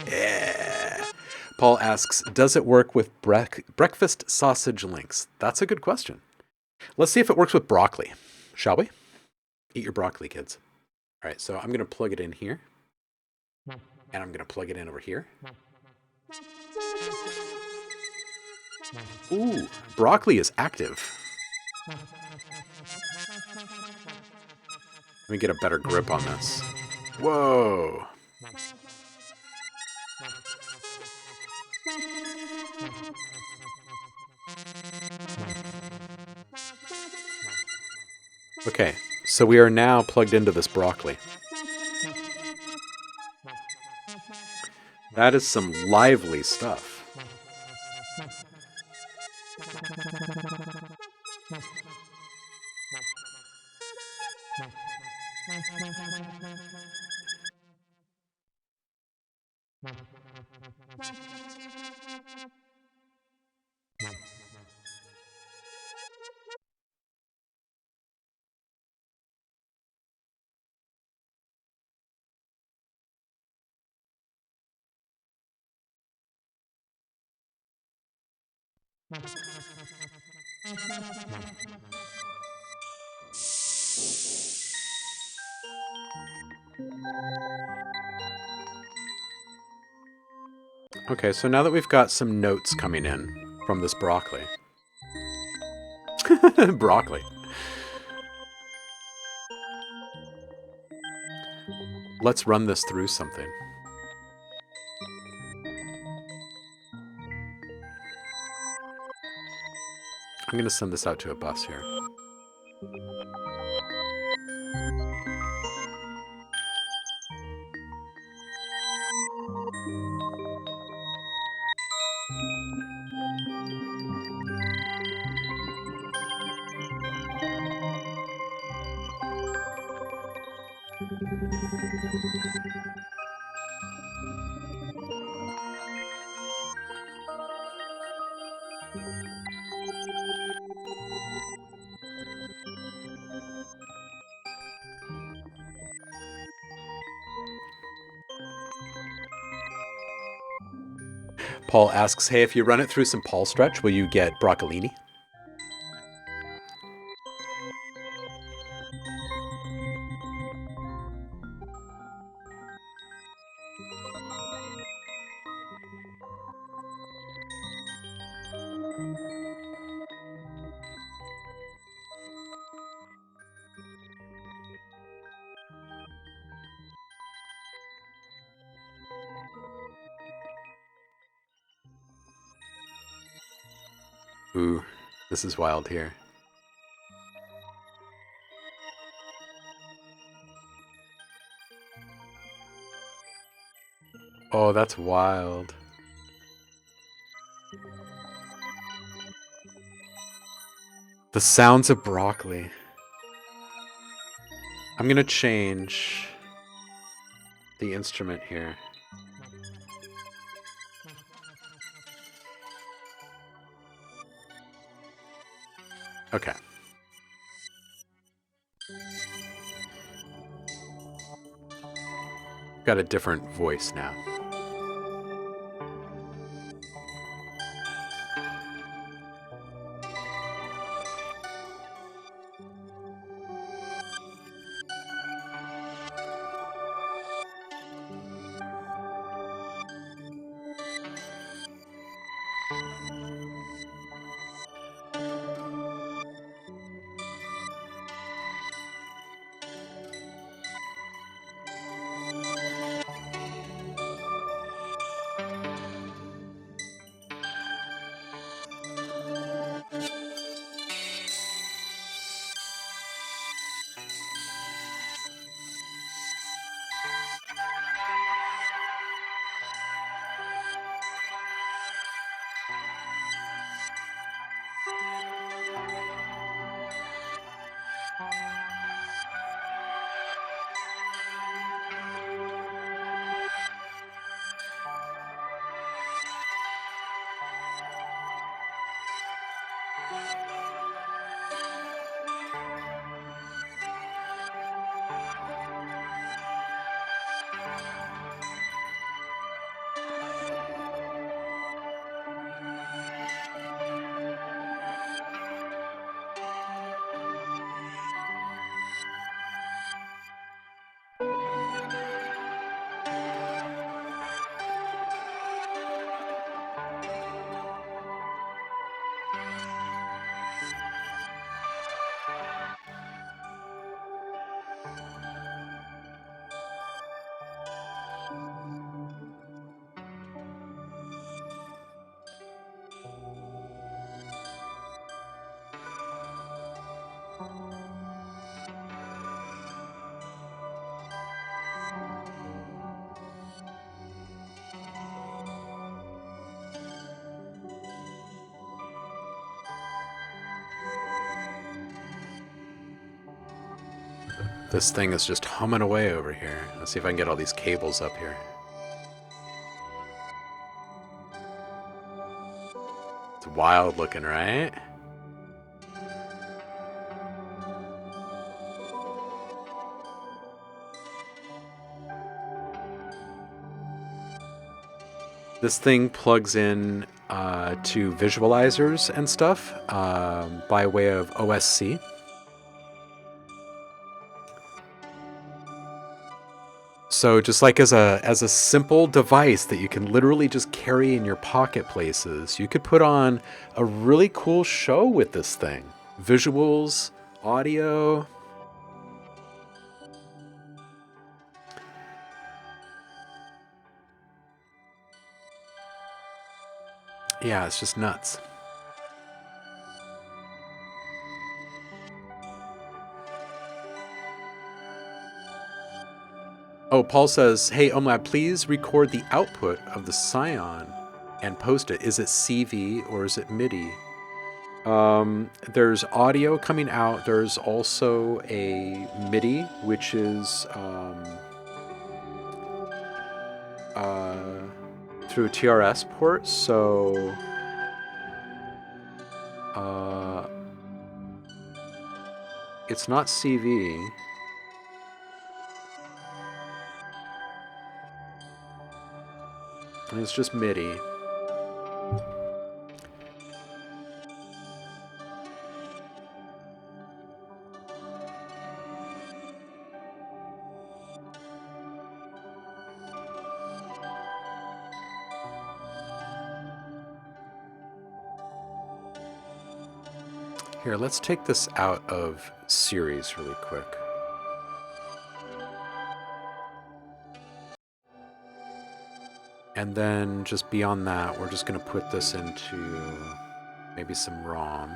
Yeah. Paul asks, does it work with breakfast sausage links? That's a good question. Let's see if it works with broccoli, shall we? Eat your broccoli, kids. All right, so I'm going to plug it in here. And I'm going to plug it in over here. Ooh, broccoli is active. Let me get a better grip on this. Whoa. Okay, so we are now plugged into this broccoli. That is some lively stuff. Okay, so now that we've got some notes coming in from this broccoli. Broccoli. Let's run this through something. I'm going to send this out to a bus here. Paul asks, hey, if you run it through some Paul stretch, will you get broccolini? Ooh, this is wild here. Oh, that's wild. The sounds of broccoli. I'm going to change the instrument here. Okay. Got a different voice now. This thing is just humming away over here. Let's see if I can get all these cables up here. It's wild looking, right? This thing plugs in to visualizers and stuff by way of OSC. So just like as a simple device that you can literally just carry in your pocket places, you could put on a really cool show with this thing. Visuals, audio. Yeah, it's just nuts. Oh, Paul says, hey, Omlab, please record the output of the Scion and post it. Is it CV or is it MIDI? There's audio coming out. There's also a MIDI, which is through a TRS port. So it's not CV. It's just MIDI. Here, let's take this out of series really quick. And then just beyond that, we're just going to put this into maybe some ROM.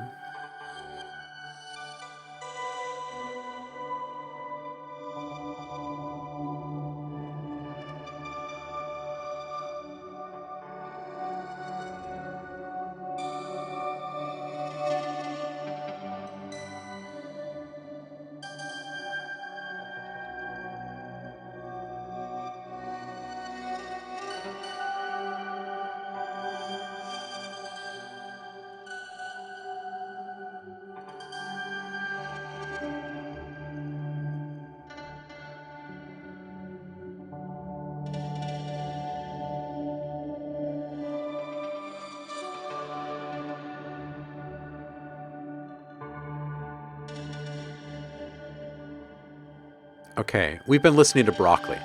Okay, we've been listening to broccoli.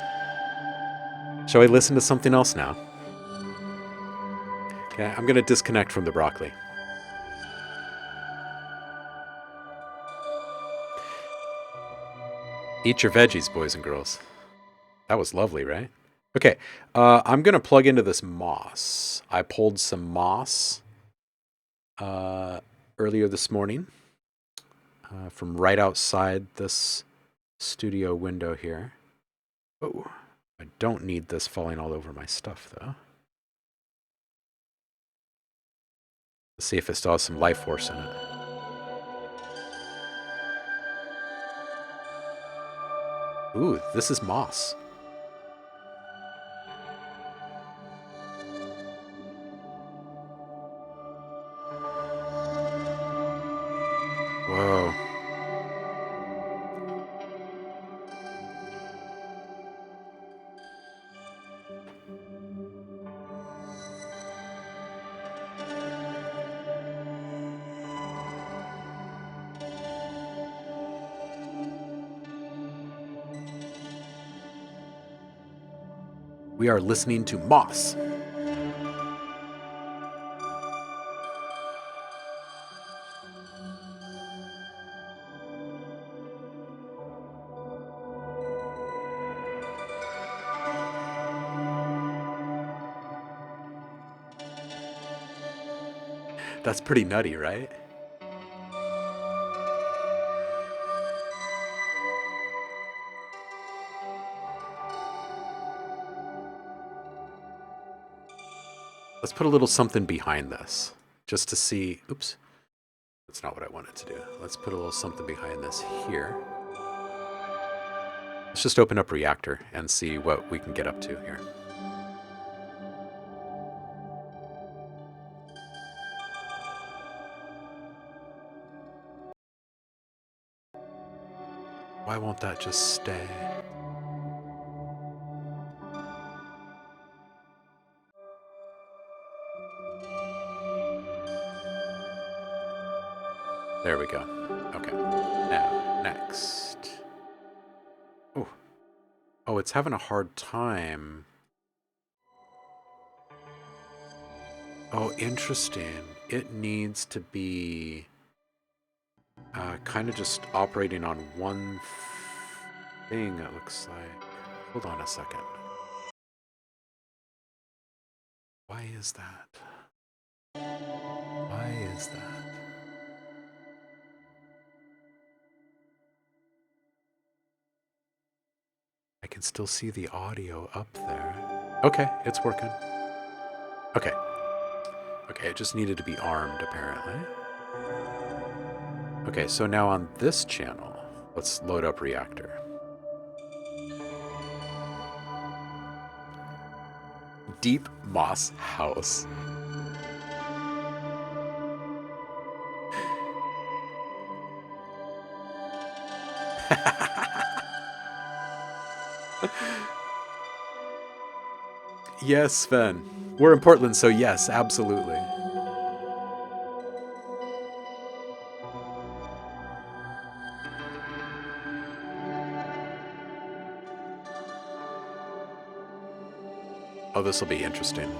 Shall we listen to something else now? Okay, I'm going to disconnect from the broccoli. Eat your veggies, boys and girls. That was lovely, right? Okay, I'm going to plug into this moss. I pulled some moss earlier this morning from right outside this studio window here. Oh, I don't need this falling all over my stuff, though. Let's see if it still has some life force in it. Ooh, this is moss. Whoa. We are listening to moss. That's pretty nutty, right? Let's put a little something behind this just to see. Oops. That's not what I wanted to do. Let's put a little something behind this here. Let's just open up Reactor and see what we can get up to here. Why won't that just stay? There we go. Okay. Now, next. Oh. Oh, it's having a hard time. Oh, interesting. It needs to be kind of just operating on one thing, it looks like. Hold on a second. Why is that? Why is that? I can still see the audio up there. Okay, it's working. Okay. Okay, it just needed to be armed, apparently. Okay, so now on this channel, let's load up Reactor. Deep Moss House. Yes, Sven. We're in Portland, so yes, absolutely. Oh, this will be interesting.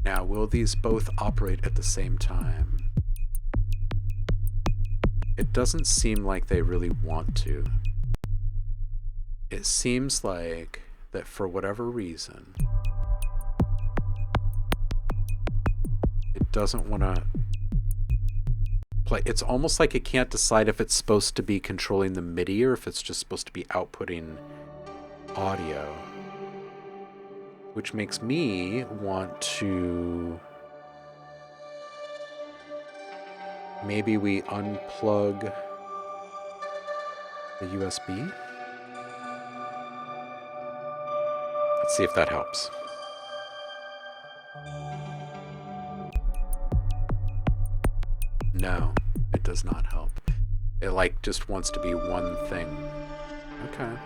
Now, will these both operate at the same time? It doesn't seem like they really want to. It seems like that for whatever reason, it doesn't want to play. It's almost like it can't decide if it's supposed to be controlling the MIDI or if it's just supposed to be outputting audio. Which makes me want to... Maybe we unplug the USB? Let's see if that helps. No, it does not help. It like just wants to be one thing. Okay.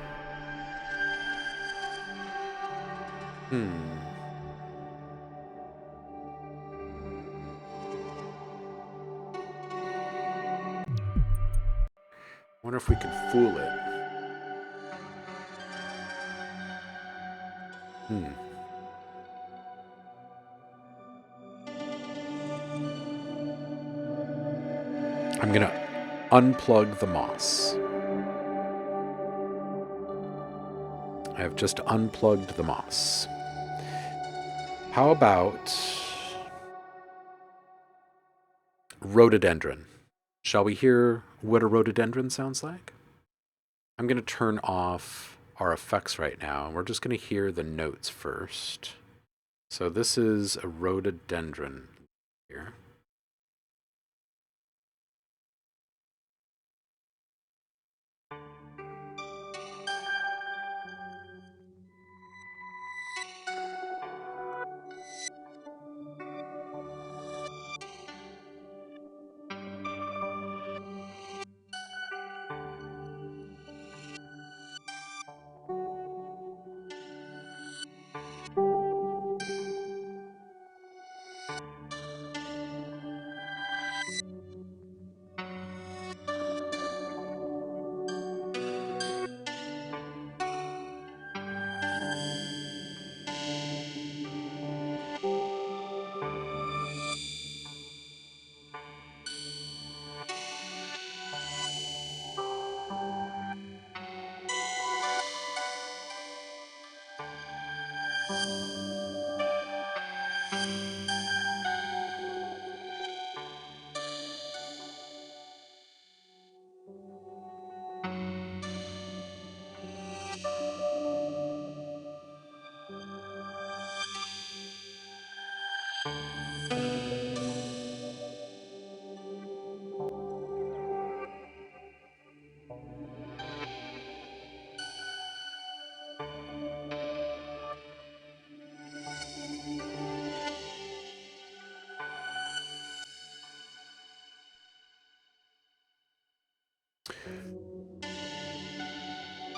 Wonder if we can fool it. I'm gonna unplug the moss. I have just unplugged the moss. How about rhododendron? Shall we hear what a rhododendron sounds like? I'm going to turn off our effects right now, and we're just going to hear the notes first. So this is a rhododendron here.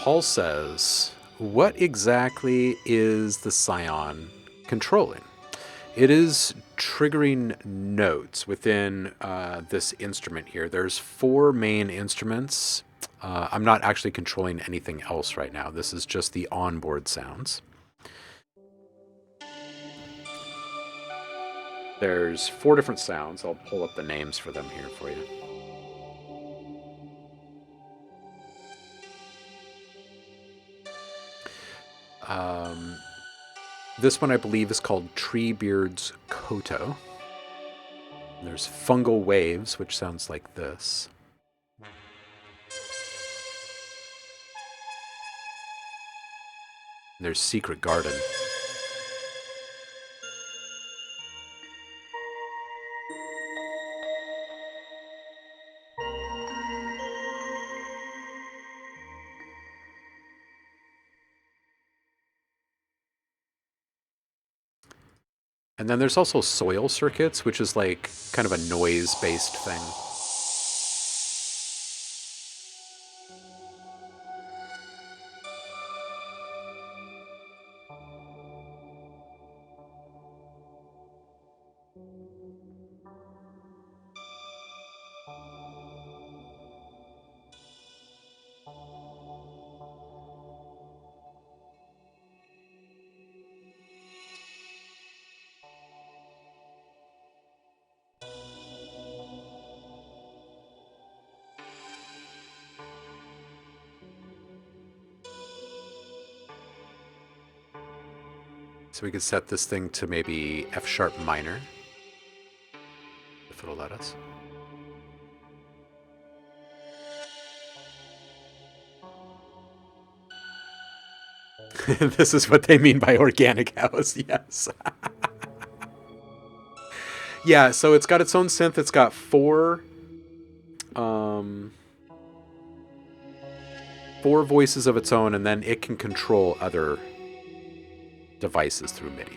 Paul says, what exactly is the Scion controlling? It is triggering notes within this instrument here. There's 4 main instruments. I'm not actually controlling anything else right now. This is just the onboard sounds. There's 4 different sounds. I'll pull up the names for them here for you. This one I believe is called Treebeard's Koto. There's Fungal Waves, which sounds like this. There's Secret Garden. And then there's also Soil Circuits, which is like kind of a noise-based thing. So we could set this thing to maybe F sharp minor, if it'll let us. This is what they mean by organic house, yes. Yeah, so it's got its own synth. It's got 4 voices of its own, and then it can control other devices through MIDI.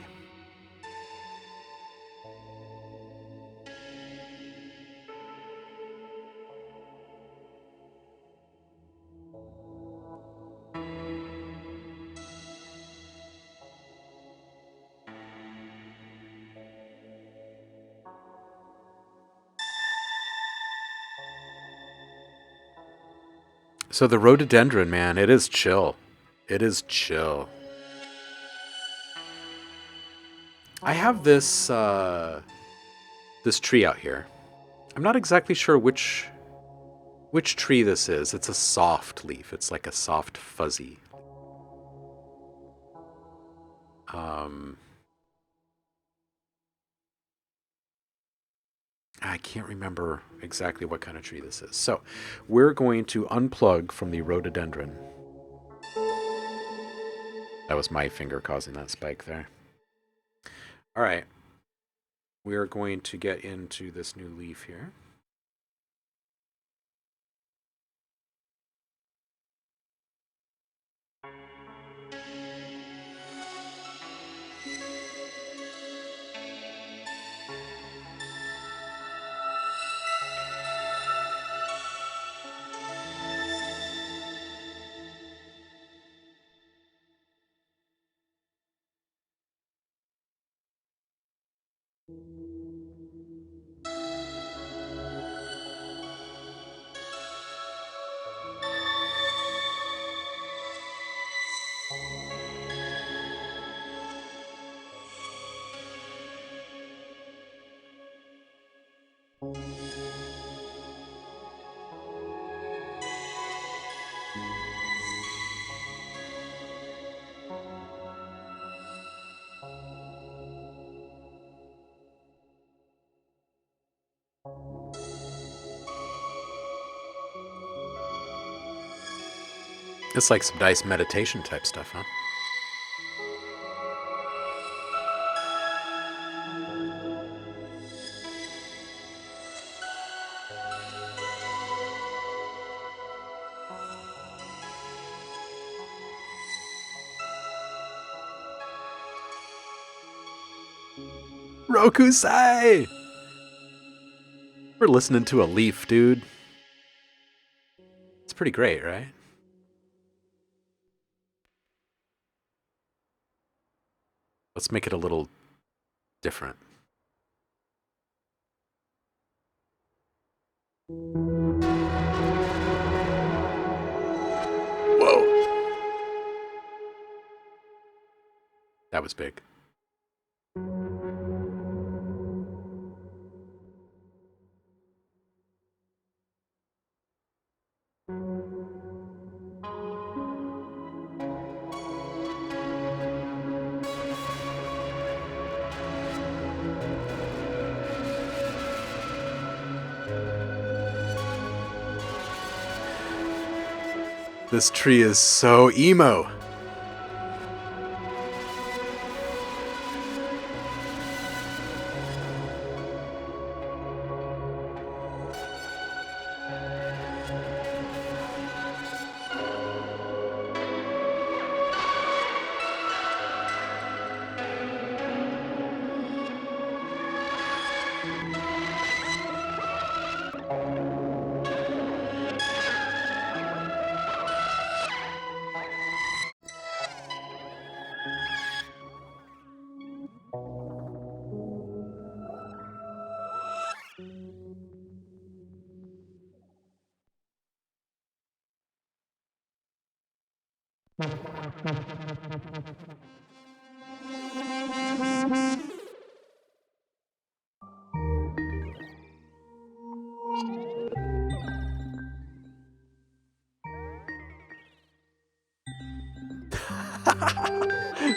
So the rhododendron, man, it is chill. It is chill. I have this this tree out here. I'm not exactly sure which tree this is. It's a soft leaf. It's like a soft fuzzy. I can't remember exactly what kind of tree this is. So we're going to unplug from the rhododendron. That was my finger causing that spike there. All right. We are going to get into this new leaf here. It's like some nice meditation type stuff, huh? Rokusai! We're listening to a leaf, dude. It's pretty great, right? Let's make it a little different. Whoa. That was big. This tree is so emo.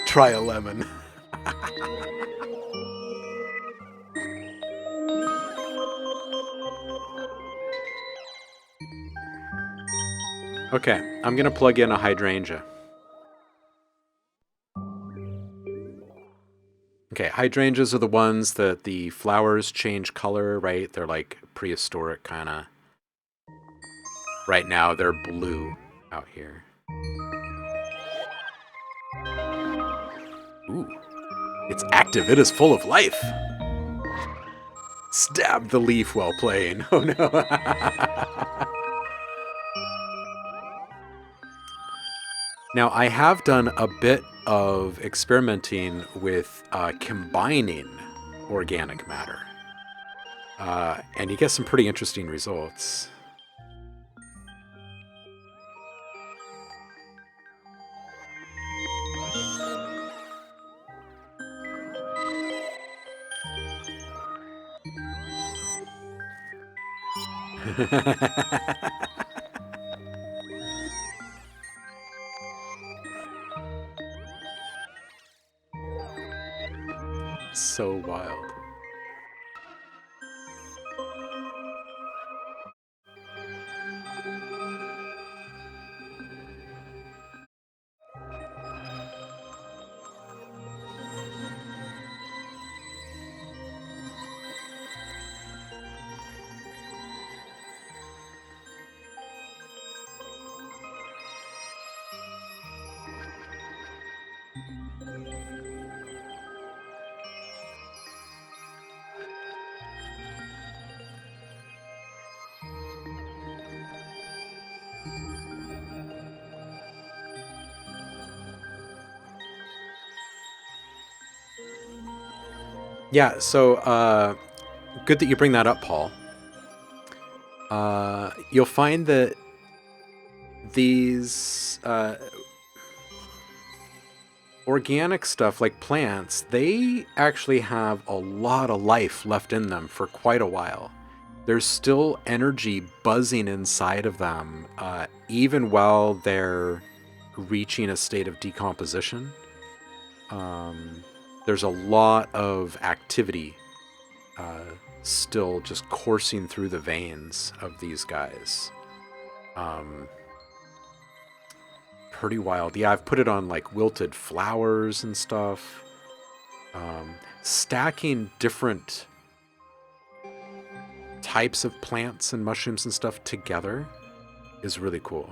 Try a lemon. Okay, I'm gonna plug in a hydrangea. Okay, hydrangeas are the ones that the flowers change color, right? They're like prehistoric kind of. Right now, they're blue out here. Ooh, it's active. It is full of life. Stab the leaf while playing. Oh no. Now, I have done a bit of experimenting with combining organic matter. And you get some pretty interesting results. So wild. Yeah, so good that you bring that up, Paul. You'll find that these organic stuff, like plants, they actually have a lot of life left in them for quite a while. There's still energy buzzing inside of them, even while they're reaching a state of decomposition. There's a lot of activity still just coursing through the veins of these guys. Pretty wild. Yeah, I've put it on like wilted flowers and stuff. Stacking different types of plants and mushrooms and stuff together is really cool.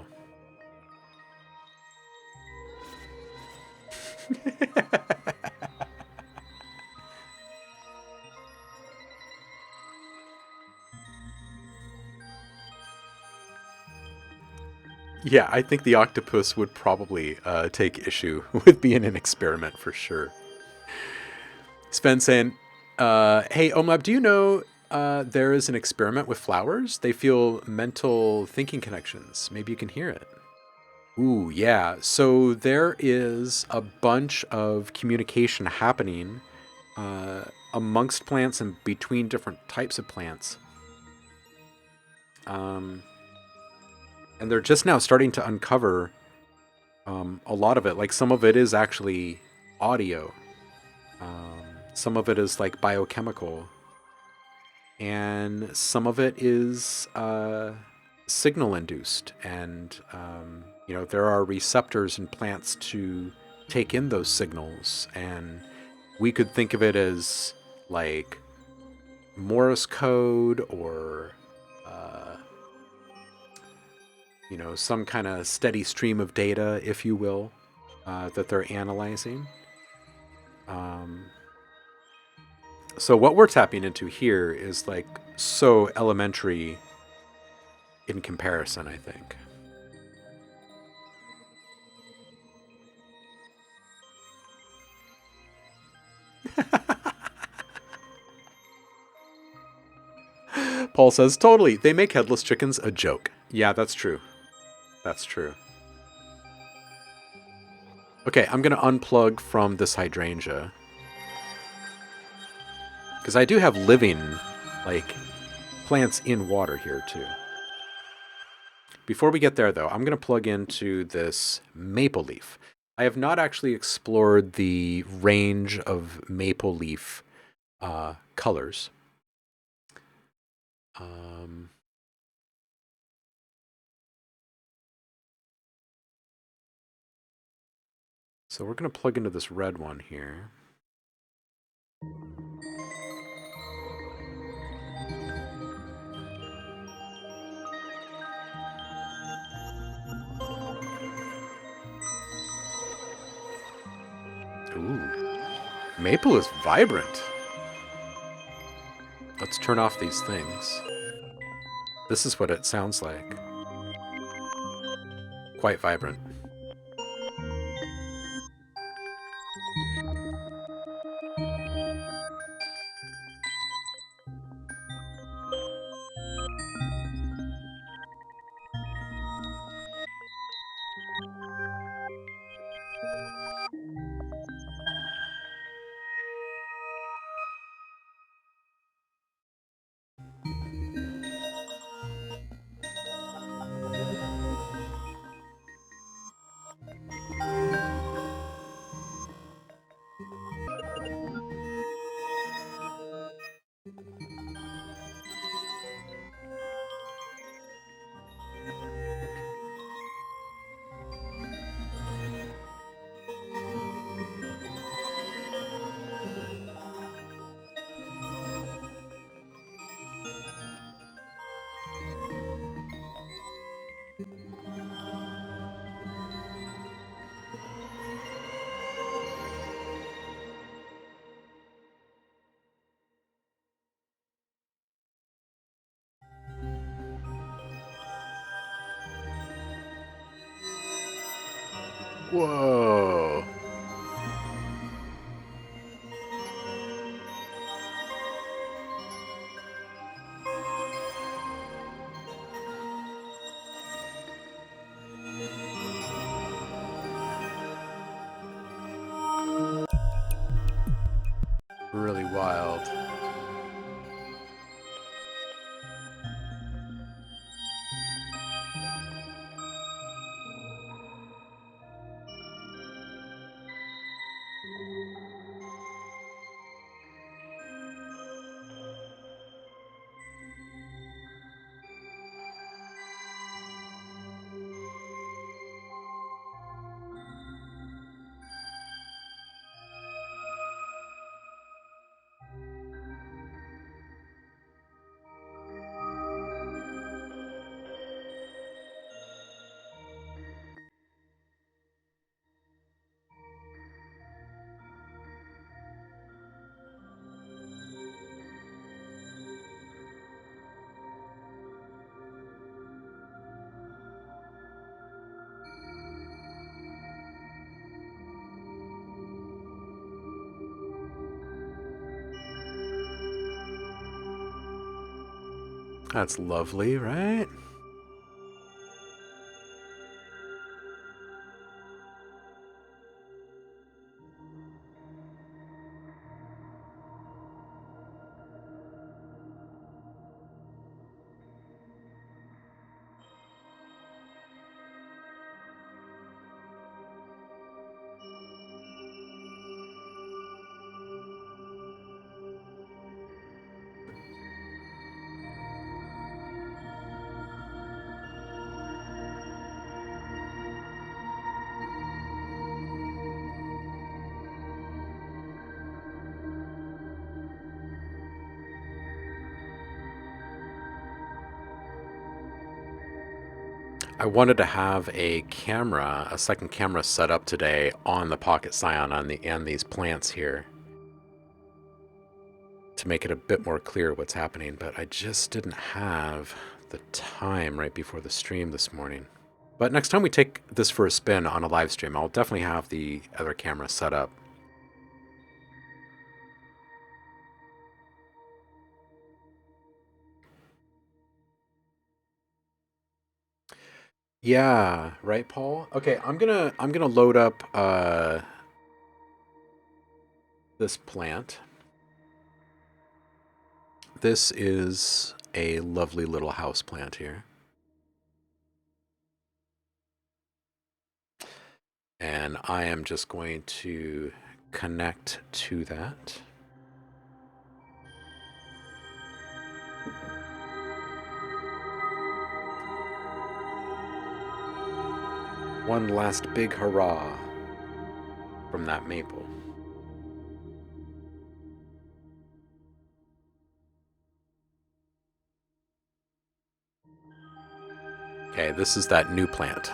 Yeah, I think the octopus would probably take issue with being an experiment for sure. Sven saying, hey, Omlab, do you know there is an experiment with flowers? They feel mental thinking connections. Maybe you can hear it. Ooh, yeah. So there is a bunch of communication happening uh, amongst plants and between different types of plants. Um, and they're just now starting to uncover a lot of it. Like some of it is actually audio, some of it is like biochemical, and some of it is signal induced. And, there are receptors in plants to take in those signals. And we could think of it as like Morse code or some kind of steady stream of data, if you will, that they're analyzing. So what we're tapping into here is like so elementary in comparison, I think. Paul says, totally. They make headless chickens a joke. Yeah, that's true. That's true. Okay, I'm going to unplug from this hydrangea. Because I do have living, like, plants in water here, too. Before we get there, though, I'm going to plug into this maple leaf. I have not actually explored the range of maple leaf colors. So we're going to plug into this red one here. Ooh, maple is vibrant. Let's turn off these things. This is what it sounds like. Quite vibrant. Whoa. Really wild. That's lovely, right? I wanted to have a camera, a second camera set up today on the Pocket Scion and these plants here to make it a bit more clear what's happening, but I just didn't have the time right before the stream this morning. But next time we take this for a spin on a live stream, I'll definitely have the other camera set up. Yeah, right, Paul? Okay, I'm gonna load up this plant. This is a lovely little house plant here. And I am just going to connect to that. One last big hurrah from that maple. Okay, this is that new plant.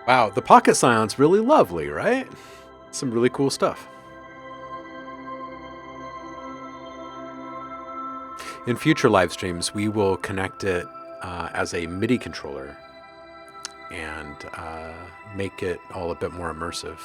Wow, the Pocket Scion's really lovely, right? Some really cool stuff. In future live streams, we will connect it as a MIDI controller and make it all a bit more immersive.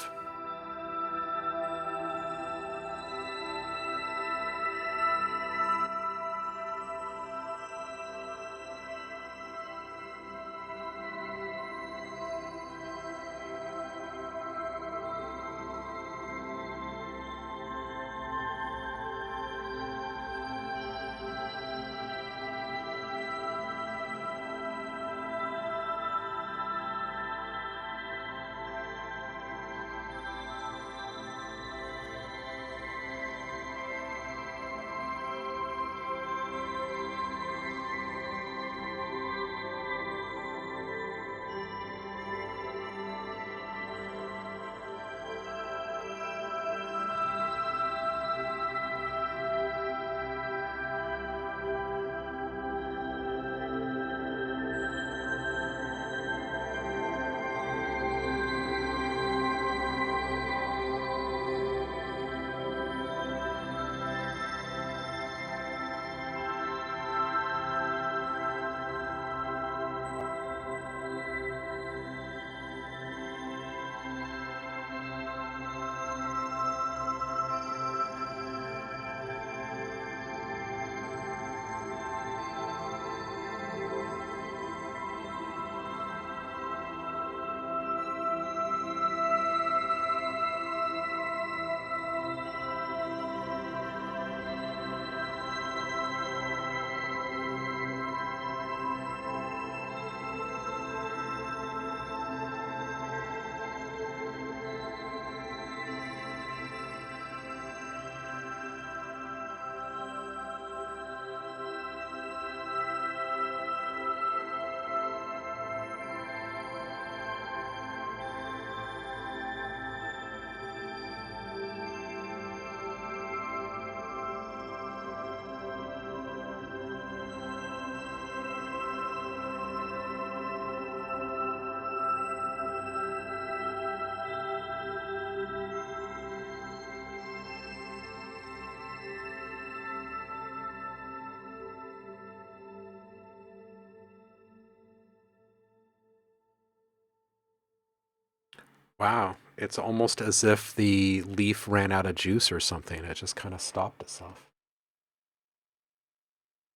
Wow, it's almost as if the leaf ran out of juice or something. It just kind of stopped itself.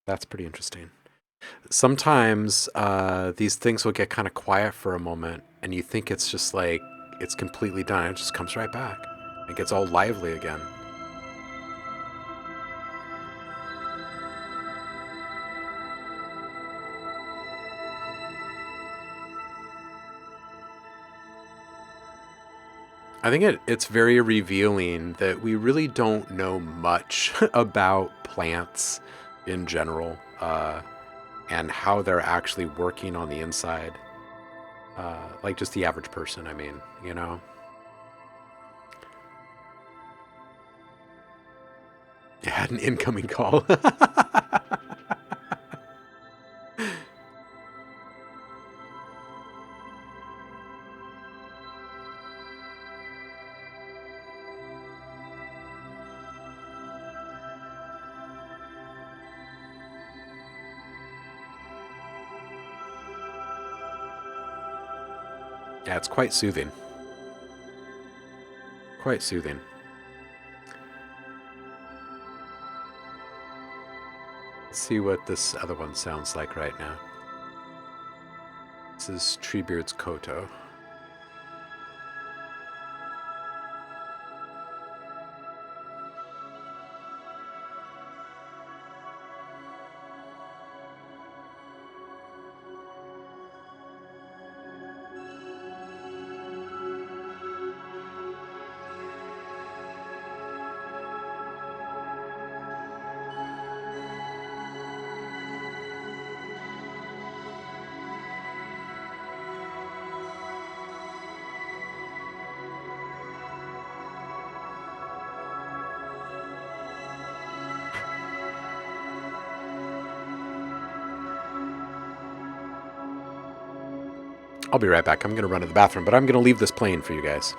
That's pretty interesting. Sometimes these things will get kind of quiet for a moment, and you think it's just like it's completely done. It just comes right back. It gets all lively again. I think it's very revealing that we really don't know much about plants in general and how they're actually working on the inside. Like just the average person, I mean, you know? You had an incoming call. Yeah, it's quite soothing. Quite soothing. Let's see what this other one sounds like right now. This is Treebeard's Koto. I'll be right back. I'm going to run to the bathroom, but I'm going to leave this playing for you guys.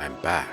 I'm back.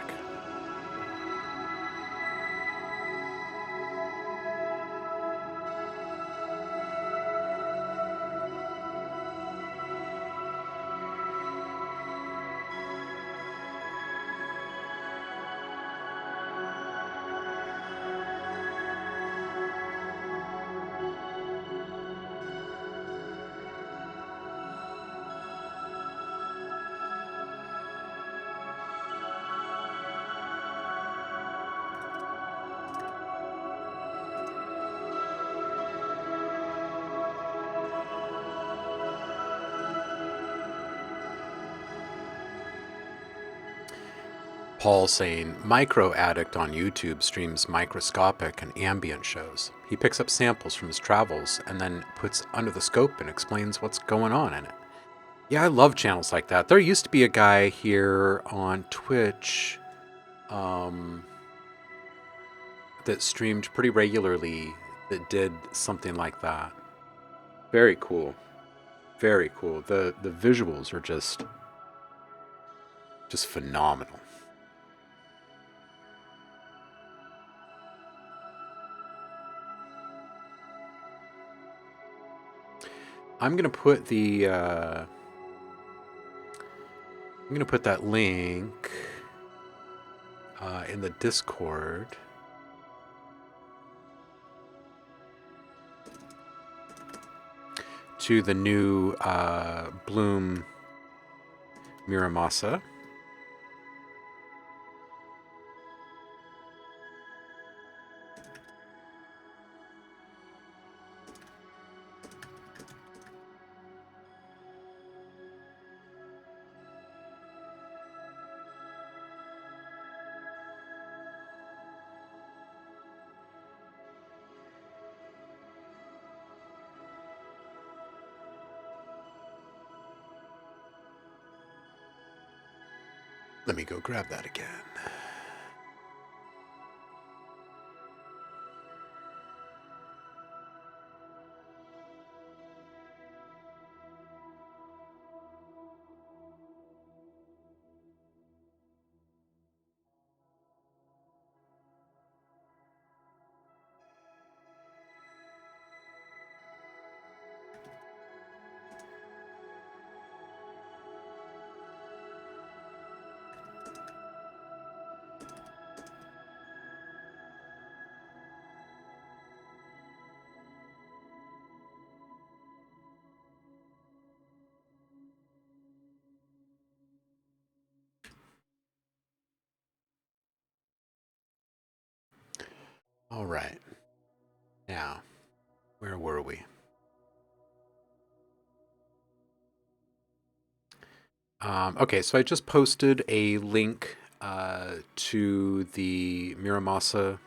Paul saying, Micro Addict on YouTube streams microscopic and ambient shows. He picks up samples from his travels and then puts under the scope and explains what's going on in it. Yeah, I love channels like that. There used to be a guy here on Twitch that streamed pretty regularly that did something like that. Very cool. Very cool. The visuals are just phenomenal. I'm going to put the I'm going to put that link in the Discord. To the new Bloom Mura Masa. Let me go grab that again. All right. Now, where were we? Okay, so I just posted a link to the Mura Masa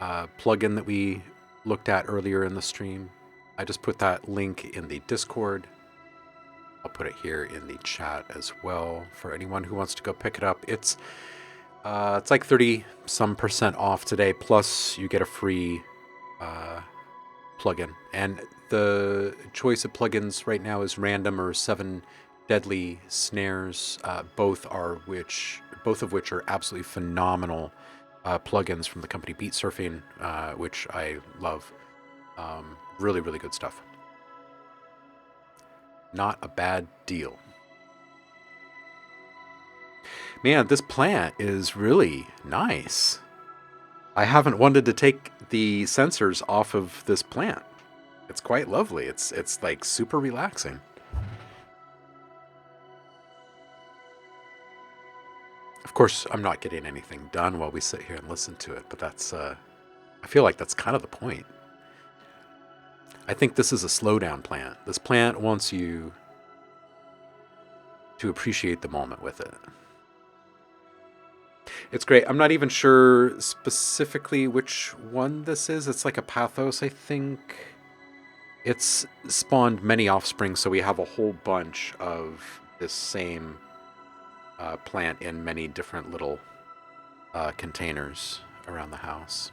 plugin that we looked at earlier in the stream. I just put that link in the Discord. I'll put it here in the chat as well for anyone who wants to go pick it up. It's like 30% off today, plus you get a free plugin. And the choice of plugins right now is random or 7 deadly snares, both of which are absolutely phenomenal plugins from the company Beat Surfing, which I love. Really, really good stuff. Not a bad deal. Man, this plant is really nice. I haven't wanted to take the sensors off of this plant. It's quite lovely. It's like super relaxing. Of course, I'm not getting anything done while we sit here and listen to it, but that's I feel like that's kind of the point. I think this is a slowdown plant. This plant wants you to appreciate the moment with it. It's great. I'm not even sure specifically which one this is. It's like a pathos, I think. It's spawned many offspring, so we have a whole bunch of this same plant in many different little containers around the house.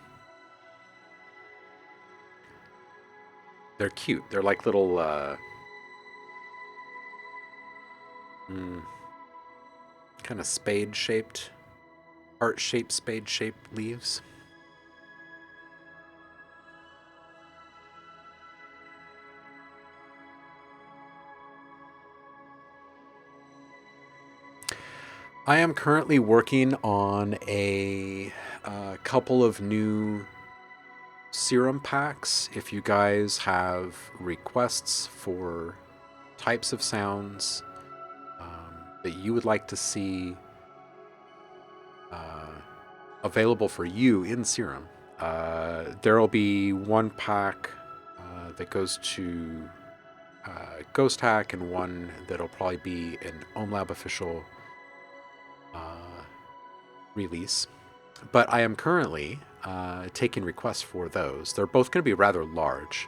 They're cute. They're like little kind of spade-shaped, heart-shaped, spade-shaped leaves. I am currently working on a couple of new serum packs. If you guys have requests for types of sounds that you would like to see available for you in serum, there will be one pack that goes to Ghost Hack and one that'll probably be an OhmLab official release. But I am currently taking requests for those. They're both going to be rather large,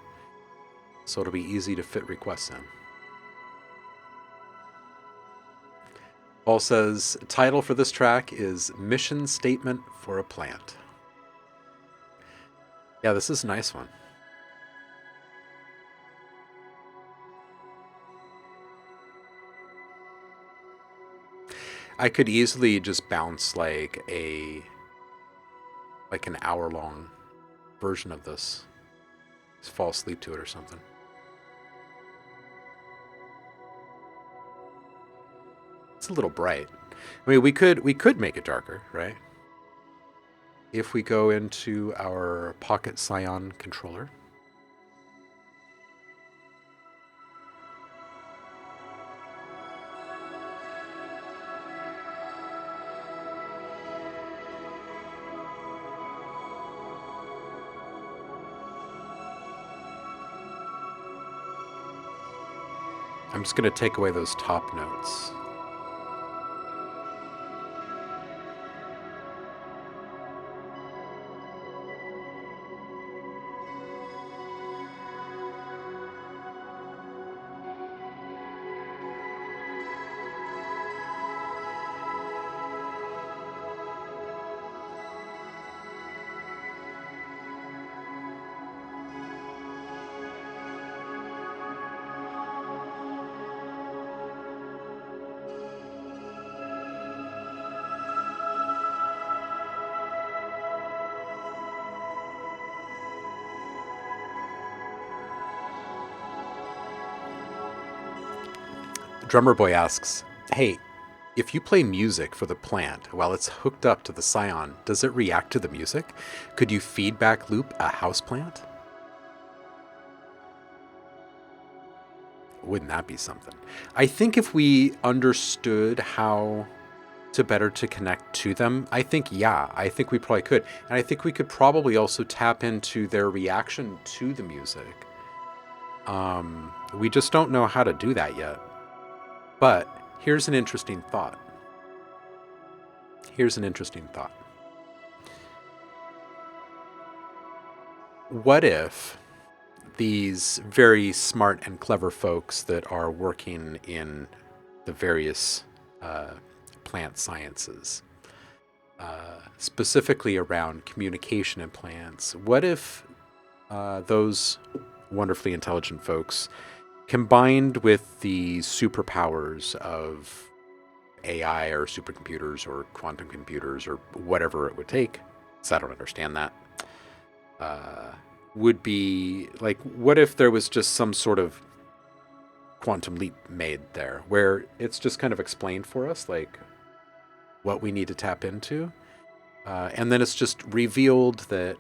so it'll be easy to fit requests in. Paul says, title for this track is Mission Statement for a Plant. Yeah, this is a nice one. I could easily just bounce like an hour-long version of this. Just fall asleep to it or something. a little bright. I mean, we could make it darker, right? If we go into our Pocket Scion controller. I'm just going to take away those top notes. Drummer Boy asks, "Hey, if you play music for the plant while it's hooked up to the Scion, does it react to the music? Could you feedback loop a houseplant? Wouldn't that be something?" I think if we understood how to better to connect to them, I think we probably could. And I think we could probably also tap into their reaction to the music. We just don't know how to do that yet. But here's an interesting thought. What if these very smart and clever folks that are working in the various plant sciences, specifically around communication in plants, what if those wonderfully intelligent folks combined with the superpowers of AI or supercomputers or quantum computers or whatever it would take, because I don't understand that, would be like, what if there was just some sort of quantum leap made there where it's just kind of explained for us, like what we need to tap into? And then it's just revealed that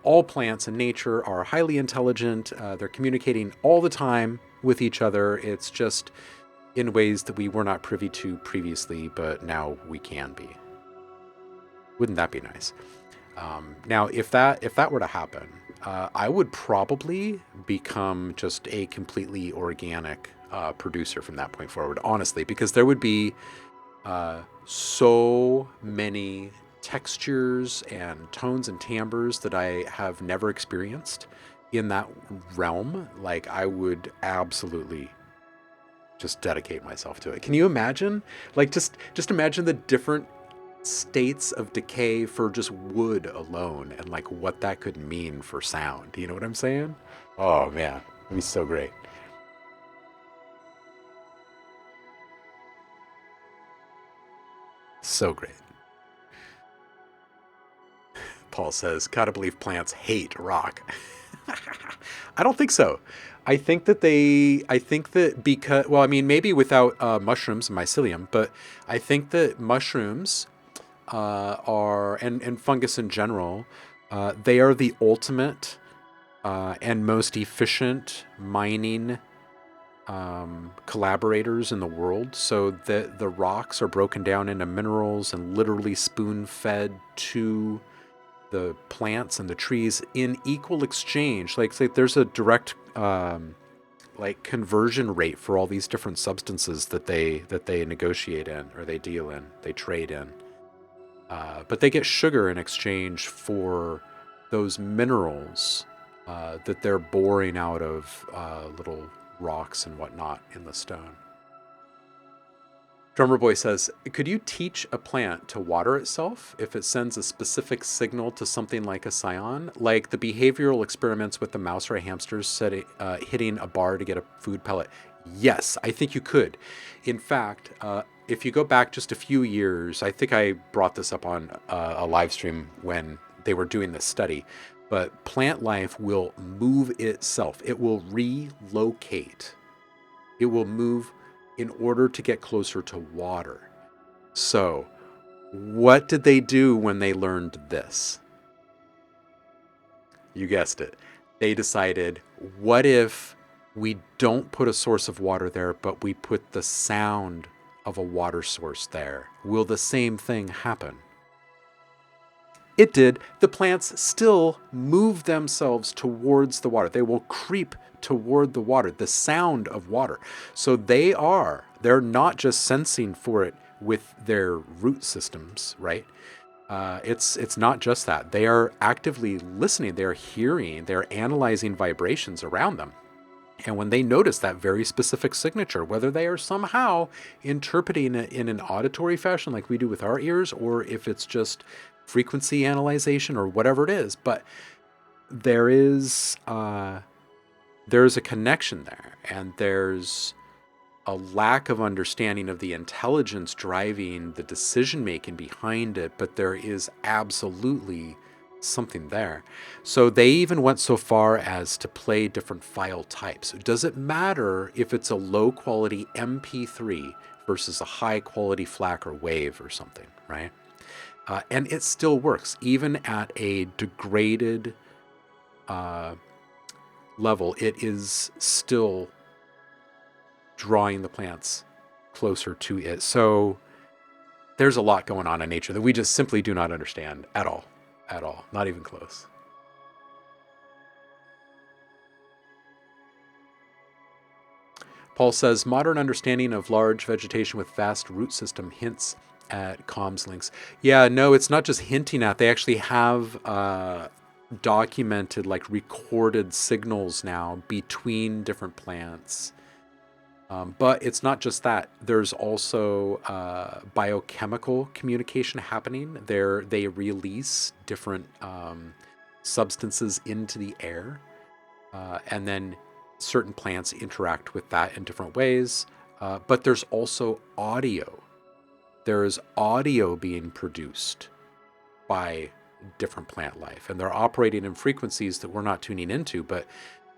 all plants in nature are highly intelligent. They're communicating all the time with each other. It's just in ways that we were not privy to previously, but now we can be. Wouldn't that be nice? Now, if that were to happen, I would probably become just a completely organic producer from that point forward, honestly, because there would be so many textures and tones and timbres that I have never experienced in that realm. Like, I would absolutely just dedicate myself to it. Can you imagine? Like, just imagine the different states of decay for just wood alone and like what that could mean for sound. You know what I'm saying? Oh man, it'd be so great. So great. Paul says, gotta believe plants hate rock. I don't think so. I think that because, well, I mean, maybe without mushrooms and mycelium, but I think that mushrooms and fungus in general, they are the ultimate and most efficient mining collaborators in the world. So the rocks are broken down into minerals and literally spoon fed to the plants and the trees in equal exchange. Like, say there's a direct like conversion rate for all these different substances that they negotiate in, or they deal in, they trade in. But they get sugar in exchange for those minerals that they're boring out of little rocks and whatnot in the stone. Drummer Boy says, could you teach a plant to water itself if it sends a specific signal to something like a scion? Like the behavioral experiments with the mouse or hamsters hitting a bar to get a food pellet. Yes, I think you could. In fact, if you go back just a few years, I think I brought this up on a live stream when they were doing this study, but plant life will move itself. It will relocate. It will move in order to get closer to water. So, what did they do when they learned this? You guessed it. They decided, what if we don't put a source of water there, but we put the sound of a water source there? Will the same thing happen? It did. The plants still move themselves towards the water. They will creep toward the water, the sound of water. So they're not just sensing for it with their root systems, right? It's not just that. They are actively listening. They're hearing. They're analyzing vibrations around them. And when they notice that very specific signature, whether they are somehow interpreting it in an auditory fashion like we do with our ears, or if it's just frequency analyzation or whatever it is, but there's a connection there, and there's a lack of understanding of the intelligence driving the decision making behind it, but there is absolutely something there. So they even went so far as to play different file types. Does it matter if it's a low quality MP3 versus a high quality FLAC or WAV or something, right? And it still works, even at a degraded level. It is still drawing the plants closer to it. So there's a lot going on in nature that we just simply do not understand at all. At all. Not even close. Paul says, modern understanding of large vegetation with vast root system hints at comms links. Yeah, no, it's not just hinting at. They actually have documented, like recorded signals now between different plants. But it's not just that. There's also biochemical communication happening. They release different substances into the air, and then certain plants interact with that in different ways. But there's also audio. There is audio being produced by different plant life, and they're operating in frequencies that we're not tuning into, but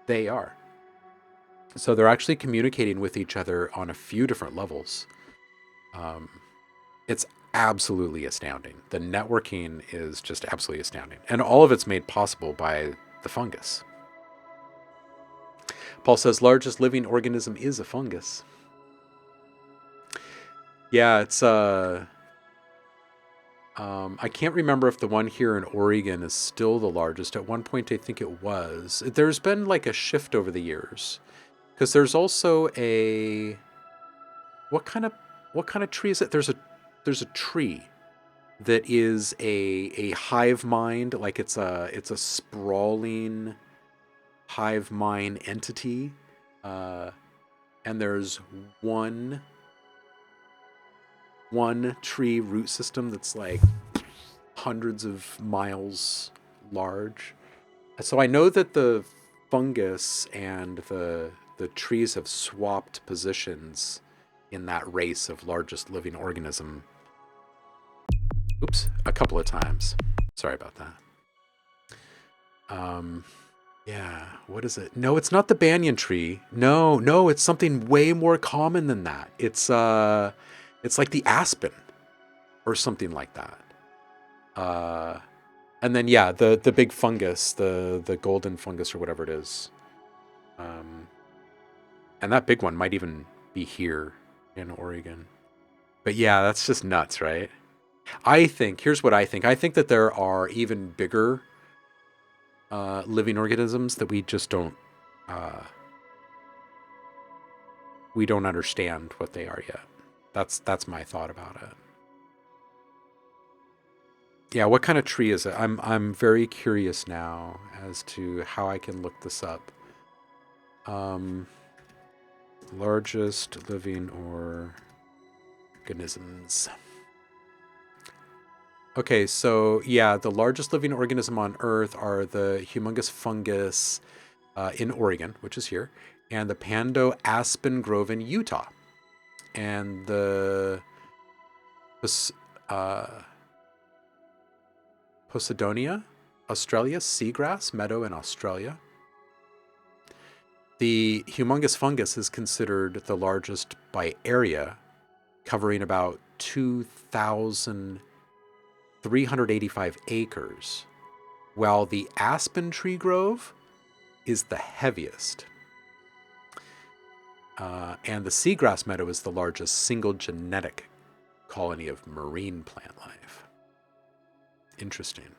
they are. So they're actually communicating with each other on a few different levels. It's absolutely astounding. The networking is just absolutely astounding. And all of it's made possible by the fungus. Paul says, largest living organism is a fungus. Yeah, it's I can't remember if the one here in Oregon is still the largest. At one point, I think it was. There's been like a shift over the years. Because there's also a what kind of tree is it? There's a tree that is a hive mind, like it's a sprawling hive mind entity, and there's one tree root system that's like hundreds of miles large. So I know that the fungus and the trees have swapped positions in that race of largest living organism. Oops, a couple of times. Sorry about that. Yeah, what is it? No, it's not the banyan tree. No, it's something way more common than that. It's like the aspen or something like that. And then yeah, the big fungus, the golden fungus or whatever it is. And that big one might even be here in Oregon. But yeah, that's just nuts, right? Here's what I think. I think that there are even bigger living organisms that we just don't understand what they are yet. That's my thought about it. Yeah, what kind of tree is it? I'm very curious now as to how I can look this up. Largest living organisms. Okay, so yeah, the largest living organism on Earth are the humongous fungus in Oregon, which is here, and the Pando aspen grove in Utah, and the Posidonia, Australia, seagrass meadow in Australia. The humongous fungus is considered the largest by area, covering about 2,385 acres, while the aspen tree grove is the heaviest. And the seagrass meadow is the largest single genetic colony of marine plant life. Interesting.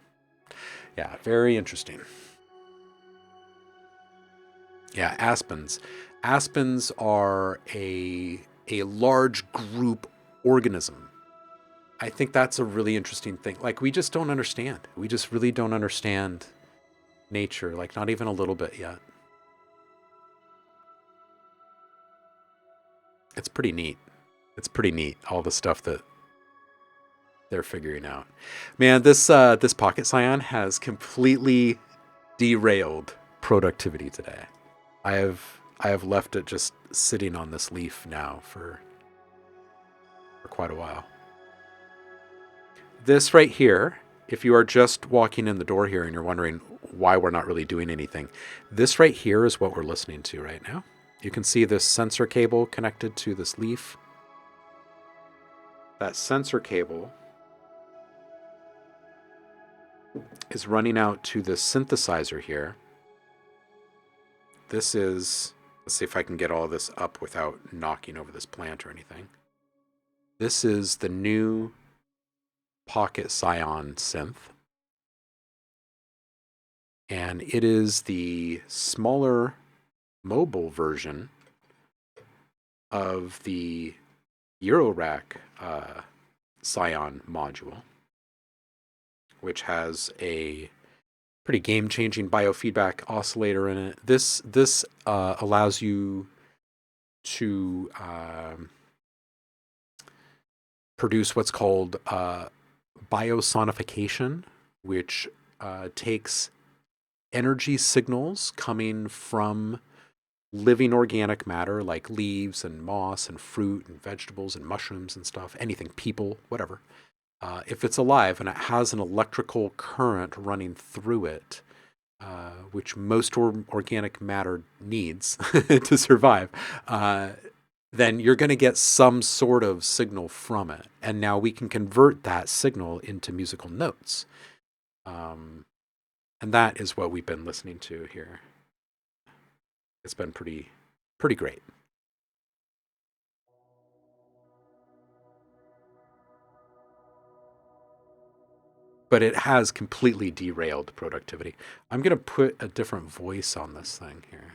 Yeah, very interesting. Yeah, aspens. Aspens are a large group organism. I think that's a really interesting thing. Like, we just don't understand. We just really don't understand nature, like not even a little bit yet. It's pretty neat. It's pretty neat, all the stuff that they're figuring out. Man, this Pocket Scion has completely derailed productivity today. I have left it just sitting on this leaf now for quite a while. This right here, if you are just walking in the door here and you're wondering why we're not really doing anything, this right here is what we're listening to right now. You can see this sensor cable connected to this leaf. That sensor cable is running out to the synthesizer here. This is, let's see if I can get all this up without knocking over this plant or anything. This is the new Pocket Scion synth. And it is the smaller mobile version of the Eurorack Scion module, which has a pretty game-changing biofeedback oscillator in it. This allows you to produce what's called biosonification, which takes energy signals coming from living organic matter like leaves and moss and fruit and vegetables and mushrooms and stuff, anything, people, whatever. If it's alive and it has an electrical current running through it, which most organic matter needs to survive, then you're going to get some sort of signal from it. And now we can convert that signal into musical notes. And that is what we've been listening to here. It's been pretty great. But it has completely derailed productivity. I'm going to put a different voice on this thing here.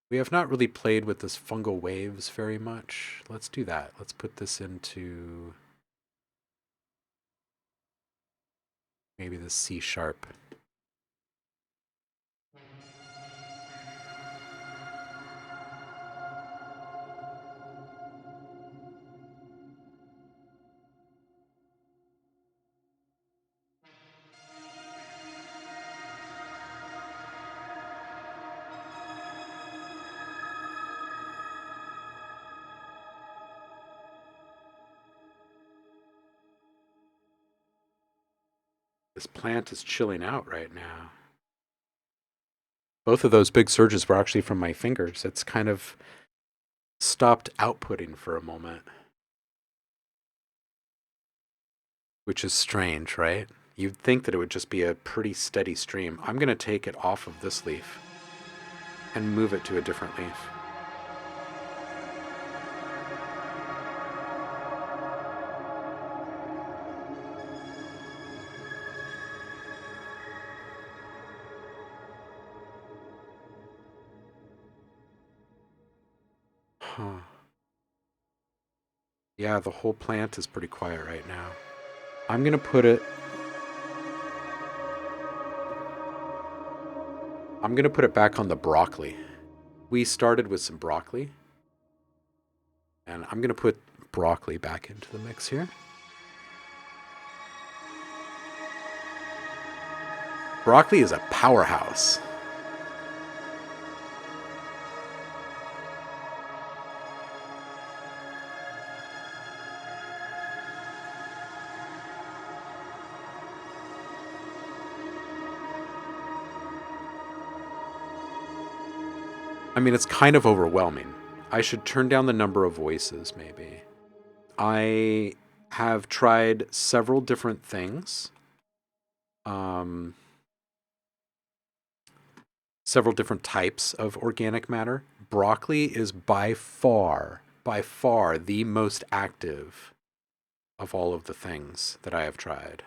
We have not really played with this fungal waves very much. Let's do that. Let's put this into maybe the C sharp. This plant is chilling out right now. Both of those big surges were actually from my fingers. It's kind of stopped outputting for a moment. Which is strange, right? You'd think that it would just be a pretty steady stream. I'm going to take it off of this leaf and move it to a different leaf. Huh. Yeah, the whole plant is pretty quiet right now. I'm going to put it back on the broccoli. We started with some broccoli. And I'm going to put broccoli back into the mix here. Broccoli is a powerhouse. I mean, it's kind of overwhelming. I should turn down the number of voices, maybe. I have tried several different things, um, several different types of organic matter. Broccoli is by far the most active of all of the things that I have tried.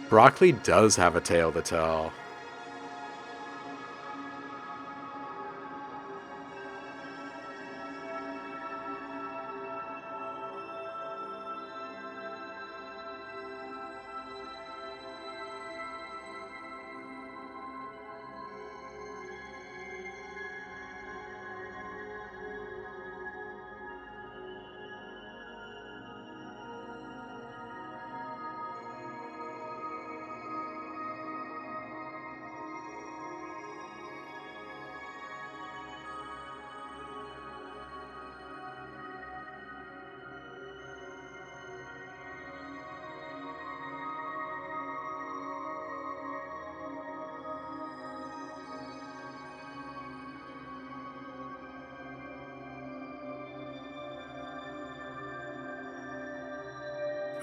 Broccoli does have a tale to tell.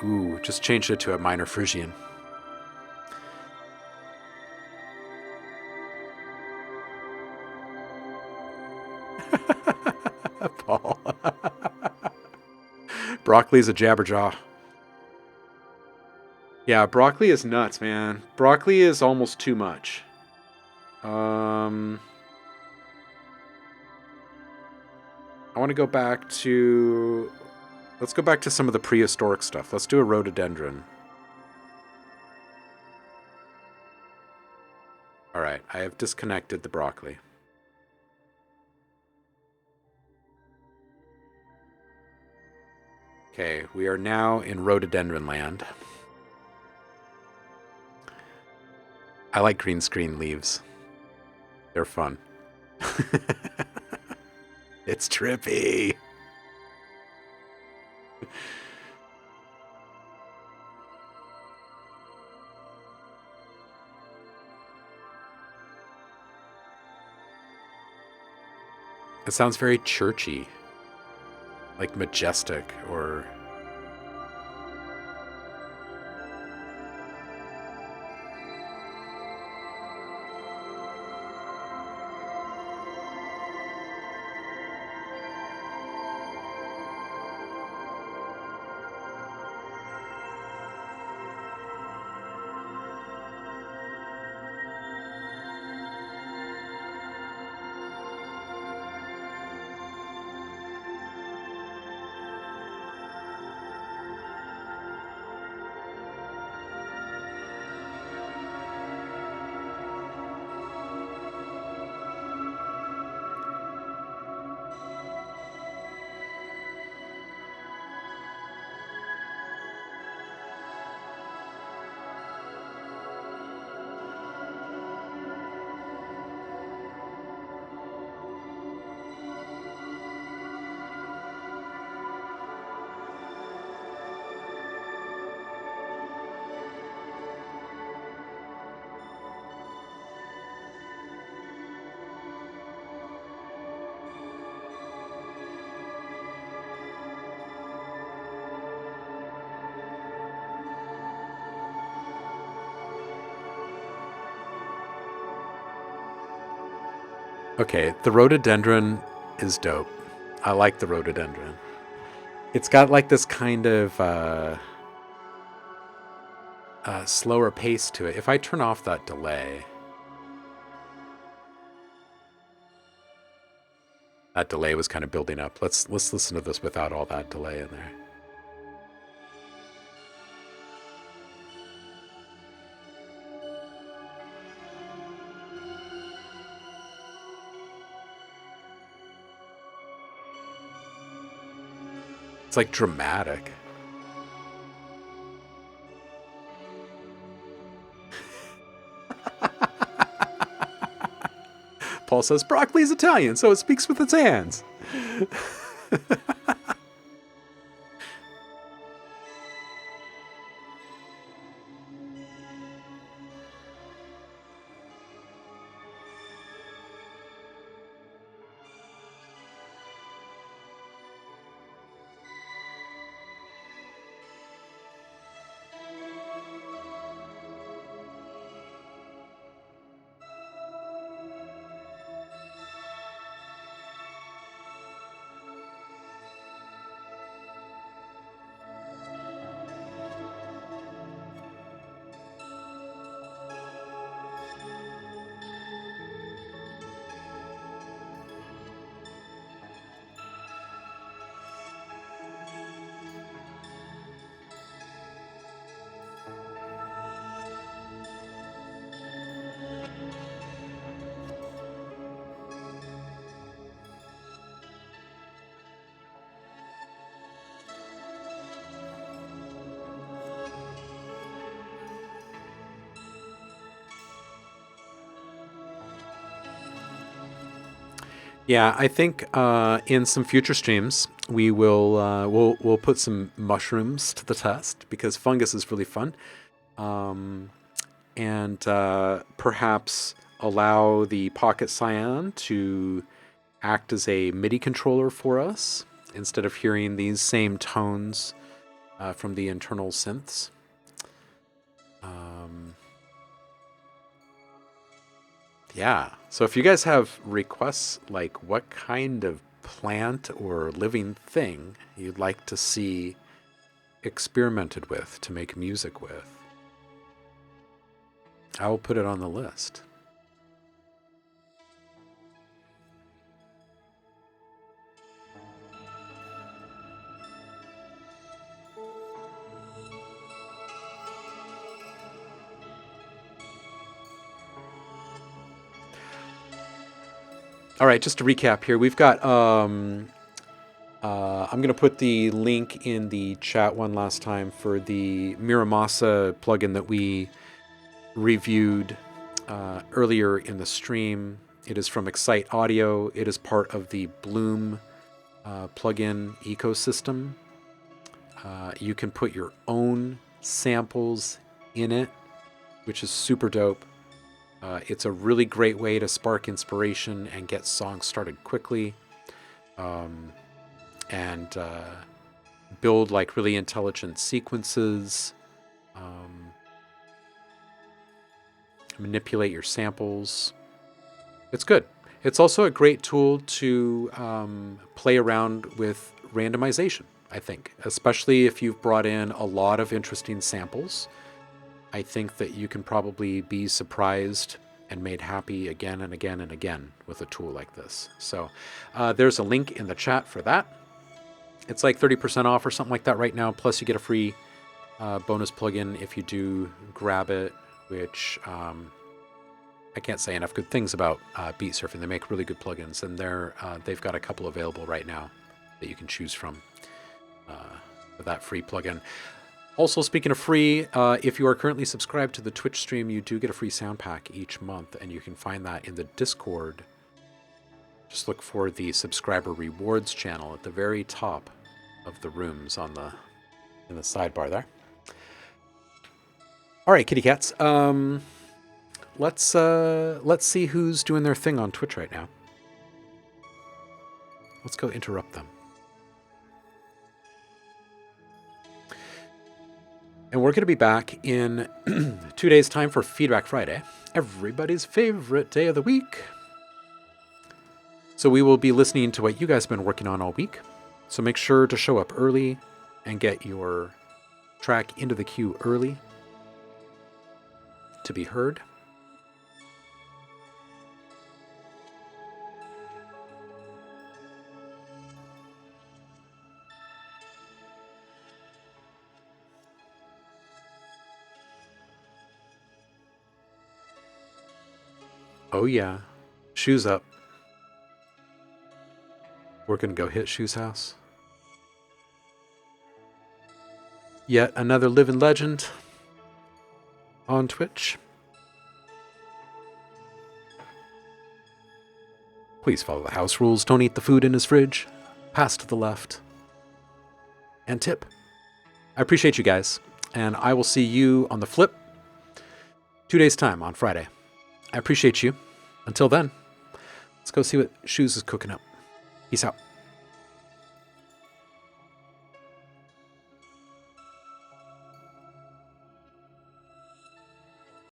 Ooh, just changed it to a minor Frisian. Paul. Broccoli's a jabberjaw. Yeah, broccoli is nuts, man. Broccoli is almost too much. Um, I want to go back to. Let's go back to some of the prehistoric stuff. Let's do a rhododendron. All right, I have disconnected the broccoli. Okay, we are now in rhododendron land. I like green screen leaves. They're fun. It's trippy. It sounds very churchy, like majestic or. Okay, the rhododendron is dope. I like the rhododendron. It's got like this kind of slower pace to it. If I turn off that delay, That delay was kind of building up. Let's listen to this without all that delay in there. It's like dramatic. Paul says, broccoli's Italian, so it speaks with its hands. Yeah, I think in some future streams we will we'll put some mushrooms to the test because fungus is really fun, and perhaps allow the Pocket Scion to act as a MIDI controller for us instead of hearing these same tones from the internal synths. Yeah. So if you guys have requests like what kind of plant or living thing you'd like to see experimented with to make music with, I will put it on the list. All right, just to recap here, we've got I'm going to put the link in the chat one last time for the Mura Masa plugin that we reviewed earlier in the stream. It is from Excite Audio. It is part of the Bloom plugin ecosystem. You can put your own samples in it, which is super dope. It's a really great way to spark inspiration and get songs started quickly. And build like really intelligent sequences, manipulate your samples. It's good. It's also a great tool to play around with randomization, I think, especially if you've brought in a lot of interesting samples. I think that you can probably be surprised and made happy again and again and again with a tool like this. So there's a link in the chat for that. It's like 30% off or something like that right now. Plus you get a free bonus plugin if you do grab it, which I can't say enough good things about Beat Surfing. They make really good plugins, and they've got a couple available right now that you can choose from for that free plugin. Also, speaking of free, if you are currently subscribed to the Twitch stream, you do get a free sound pack each month, and you can find that in the Discord. Just look for the subscriber rewards channel at the very top of the rooms in the sidebar there. All right, kitty cats. Let's see who's doing their thing on Twitch right now. Let's go interrupt them. And we're going to be back in 2 days' time for Feedback Friday, everybody's favorite day of the week. So we will be listening to what you guys have been working on all week. So make sure to show up early and get your track into the queue early to be heard. Oh yeah. Shoes up. We're gonna go hit Shoe's house. Yet another living legend on Twitch. Please follow the house rules. Don't eat the food in his fridge. Pass to the left. And tip. I appreciate you guys. And I will see you on the flip 2 days' time on Friday. I appreciate you. Until then, let's go see what Shoes is cooking up. Peace out.